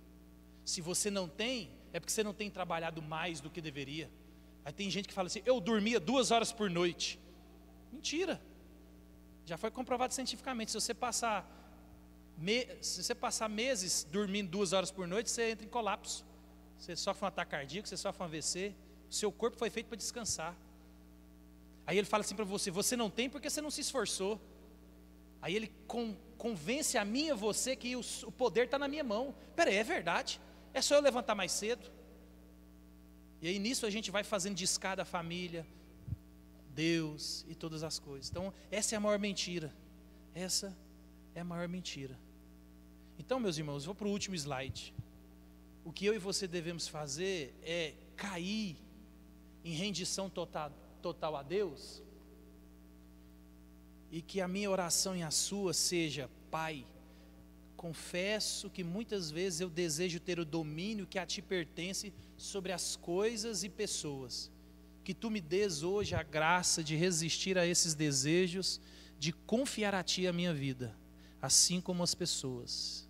Se você não tem, é porque você não tem trabalhado mais do que deveria. Aí tem gente que fala assim, eu dormia 2 horas por noite. Mentira. Já foi comprovado cientificamente. Se você passar meses dormindo 2 horas por noite, você entra em colapso. Você sofre um ataque cardíaco, você sofre um AVC. O seu corpo foi feito para descansar. Aí ele fala assim para você, você não tem porque você não se esforçou. Aí ele convence a mim e a você que o poder está na minha mão. Peraí, é verdade. É só eu levantar mais cedo. E aí nisso a gente vai fazendo de escada a família, Deus e todas as coisas. Então essa é a maior mentira. Essa é a maior mentira. Então, meus irmãos, vou para o último slide. O que eu e você devemos fazer é cair em rendição total a Deus. E que a minha oração e a sua seja, Pai, confesso que muitas vezes eu desejo ter o domínio que a Ti pertence sobre as coisas e pessoas. Que Tu me dês hoje a graça de resistir a esses desejos, de confiar a Ti a minha vida, assim como as pessoas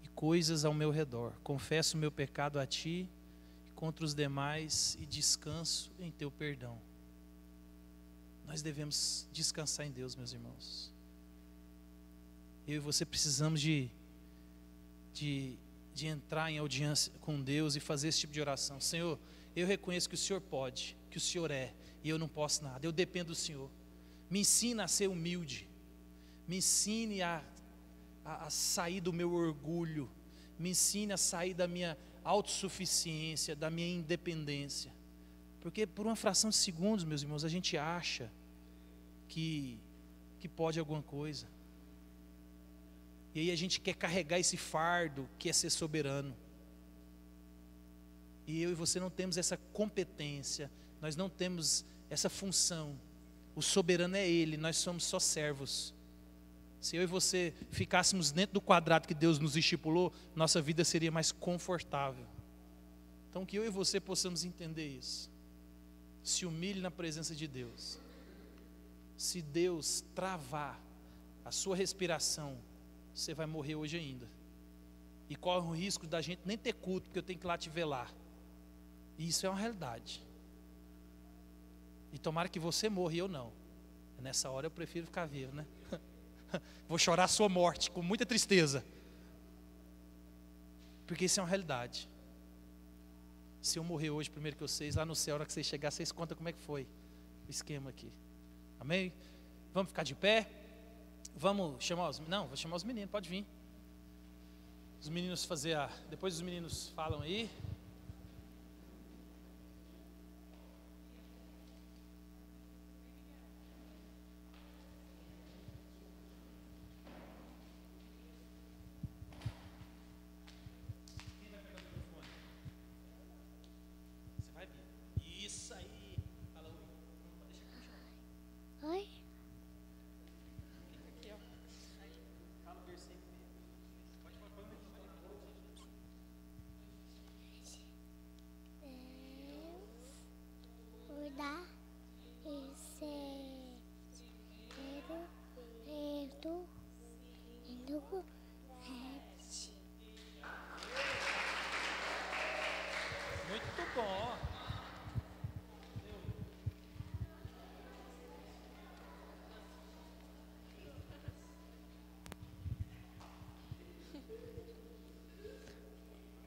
e coisas ao meu redor. Confesso o meu pecado a Ti contra os demais e descanso em Teu perdão. Nós devemos descansar em Deus, meus irmãos. Eu e você precisamos de entrar em audiência com Deus e fazer esse tipo de oração. Senhor, eu reconheço que o Senhor pode, que o Senhor é, e eu não posso nada, eu dependo do Senhor. Me ensina a ser humilde, me ensine a sair do meu orgulho, me ensine a sair da minha autossuficiência, da minha independência. Porque por uma fração de segundos, meus irmãos, a gente acha que pode alguma coisa. E aí a gente quer carregar esse fardo que é ser soberano. E eu e você não temos essa competência, nós não temos essa função. O soberano é Ele, nós somos só servos. Se eu e você ficássemos dentro do quadrado que Deus nos estipulou, nossa vida seria mais confortável. Então que eu e você possamos entender isso. Se humilhe na presença de Deus. Se Deus travar a sua respiração, você vai morrer hoje ainda. E corre o risco da gente nem ter culto, porque eu tenho que ir lá te velar. E isso é uma realidade. E tomara que você morra e eu não. Nessa hora eu prefiro ficar vivo, né? Vou chorar a sua morte com muita tristeza. Porque isso é uma realidade. Se eu morrer hoje, primeiro que vocês, lá no céu, na hora que vocês chegarem, vocês contam como é que foi o esquema aqui. Amém? Vamos ficar de pé? Vamos chamar os... Não, vou chamar os meninos, pode vir. Os meninos fazer a... Depois os meninos falam aí. Oi? Cuidar e ser Muito bom.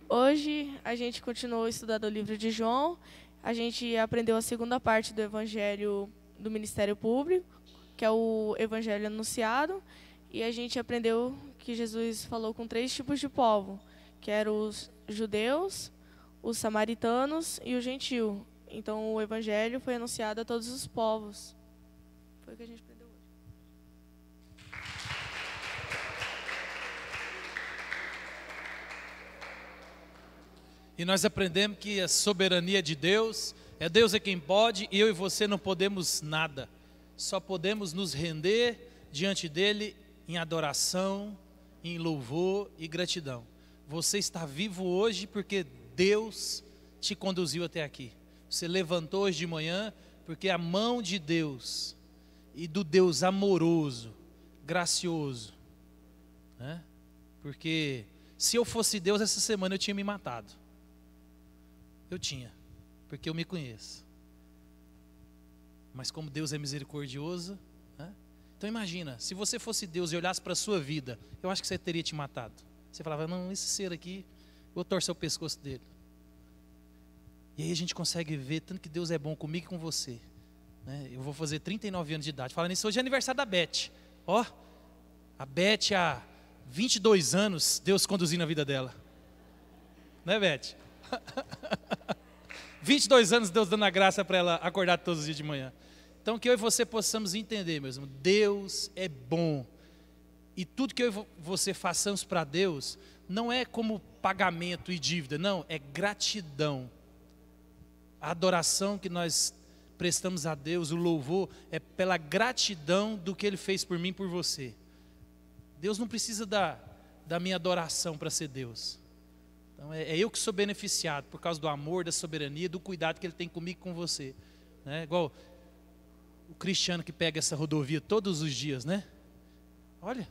Hoje a gente continuou estudando o livro de João. A gente aprendeu a segunda parte do Evangelho do Ministério Público, que é o Evangelho anunciado. E a gente aprendeu que Jesus falou com 3 tipos de povo, que eram os judeus, os samaritanos e o gentil. Então o Evangelho foi anunciado a todos os povos. Foi o que a gente aprendeu hoje. E nós aprendemos que a soberania de Deus, é Deus é quem pode, e eu e você não podemos nada. só podemos nos render diante dele em adoração, em louvor e gratidão. Você está vivo hoje porque Deus te conduziu até aqui. Você levantou hoje de manhã porque a mão de Deus e do Deus amoroso, gracioso, né? Porque se eu fosse Deus essa semana eu tinha me matado. Eu tinha, porque eu me conheço. Mas como Deus é misericordioso, né? Então imagina, se você fosse Deus e olhasse para a sua vida, eu acho que você teria te matado. Você falava, não, esse ser aqui, vou torcer o pescoço dele. E aí a gente consegue ver tanto que Deus é bom comigo e com você, né? Eu vou fazer 39 anos de idade. Falando nisso, hoje é aniversário da Beth. Ó, a Beth há 22 anos, Deus conduzindo a vida dela. Né, Beth? 22 anos Deus dando a graça para ela acordar todos os dias de manhã. Então que eu e você possamos entender, meus irmãos, Deus é bom. E tudo que eu e você façamos para Deus, não é como pagamento e dívida, não, é gratidão. A adoração que nós prestamos a Deus, o louvor, é pela gratidão do que Ele fez por mim e por você. Deus não precisa da minha adoração para ser Deus. Então é eu que sou beneficiado por causa do amor, da soberania, do cuidado que Ele tem comigo e com você, né? Igual o Cristiano que pega essa rodovia todos os dias, né? Olha,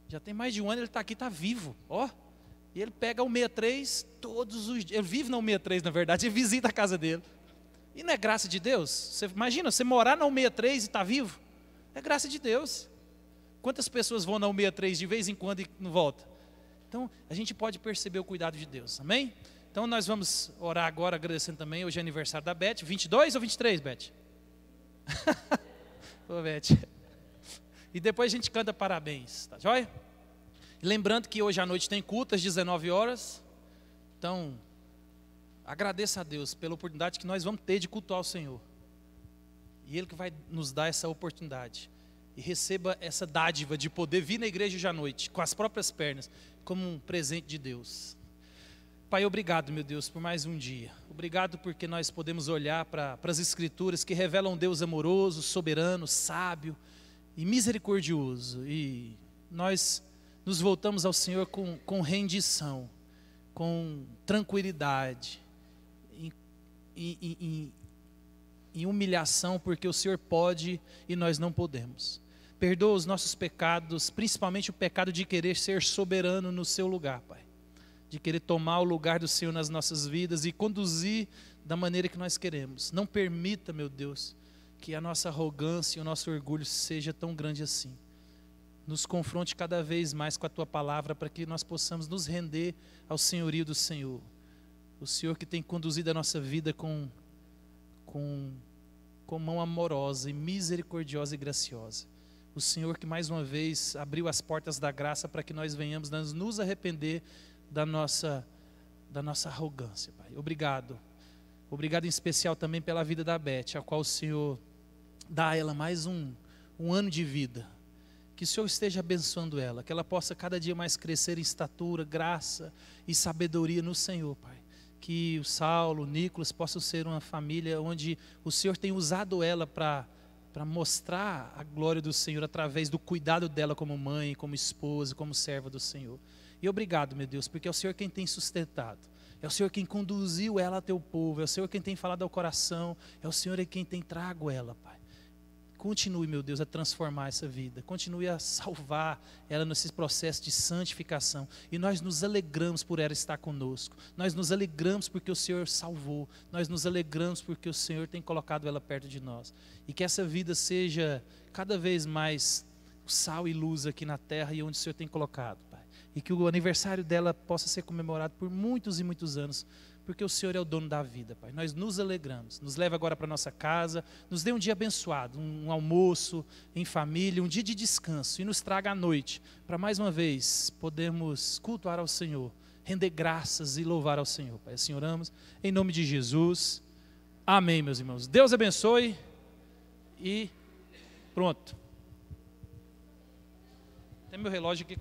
já tem mais de um ano, ele está aqui, está vivo, ó. E ele pega o 63 todos os dias. Ele vive na 163, na verdade, ele visita a casa dele. E não é graça de Deus? Você imagina, você morar na 163 e está vivo? É graça de Deus. Quantas pessoas vão na 163 de vez em quando e não voltam? Então, a gente pode perceber o cuidado de Deus, amém? Então, nós vamos orar agora, agradecendo também. Hoje é aniversário da Beth. 22 ou 23, Beth? Ô, Beth. E depois a gente canta parabéns, tá joia? E lembrando que hoje à noite tem culto às 19 horas. Então, agradeça a Deus pela oportunidade que nós vamos ter de cultuar o Senhor. E Ele que vai nos dar essa oportunidade. E receba essa dádiva de poder vir na igreja hoje à noite, com as próprias pernas, como um presente de Deus. Pai, obrigado, meu Deus, por mais um dia. Obrigado porque nós podemos olhar para as Escrituras que revelam um Deus amoroso, soberano, sábio e misericordioso. E nós nos voltamos ao Senhor com rendição, com tranquilidade, em humilhação, porque o Senhor pode e nós não podemos. Perdoa os nossos pecados, principalmente o pecado de querer ser soberano no seu lugar, Pai. De querer tomar o lugar do Senhor nas nossas vidas e conduzir da maneira que nós queremos. Não permita, meu Deus, que a nossa arrogância e o nosso orgulho seja tão grande assim. Nos confronte cada vez mais com a Tua palavra para que nós possamos nos render ao senhorio do Senhor. O Senhor que tem conduzido a nossa vida com mão amorosa e misericordiosa e graciosa. O Senhor que mais uma vez abriu as portas da graça para que nós venhamos nos arrepender da nossa arrogância, Pai. Obrigado. Obrigado em especial também pela vida da Beth, a qual o Senhor dá a ela mais um ano de vida. Que o Senhor esteja abençoando ela, que ela possa cada dia mais crescer em estatura, graça e sabedoria no Senhor, Pai. Que o Saulo, o Nicolas possam ser uma família onde o Senhor tem usado ela para mostrar a glória do Senhor através do cuidado dela como mãe, como esposa, como serva do Senhor. E obrigado, meu Deus, porque é o Senhor quem tem sustentado, é o Senhor quem conduziu ela a teu povo, é o Senhor quem tem falado ao coração, é o Senhor quem tem trago ela, Pai. Continue, meu Deus, a transformar essa vida, continue a salvar ela nesse processo de santificação. E nós nos alegramos por ela estar conosco, nós nos alegramos porque o Senhor salvou, nós nos alegramos porque o Senhor tem colocado ela perto de nós. E que essa vida seja cada vez mais sal e luz aqui na terra e onde o Senhor tem colocado, Pai. E que o aniversário dela possa ser comemorado por muitos e muitos anos, porque o Senhor é o dono da vida, Pai. Nós nos alegramos. Nos leva agora para nossa casa, nos dê um dia abençoado, um almoço em família, um dia de descanso, e nos traga à noite, para mais uma vez podermos cultuar ao Senhor, render graças e louvar ao Senhor, Pai. Assim oramos, em nome de Jesus. Amém, meus irmãos. Deus abençoe e pronto. Tem meu relógio aqui.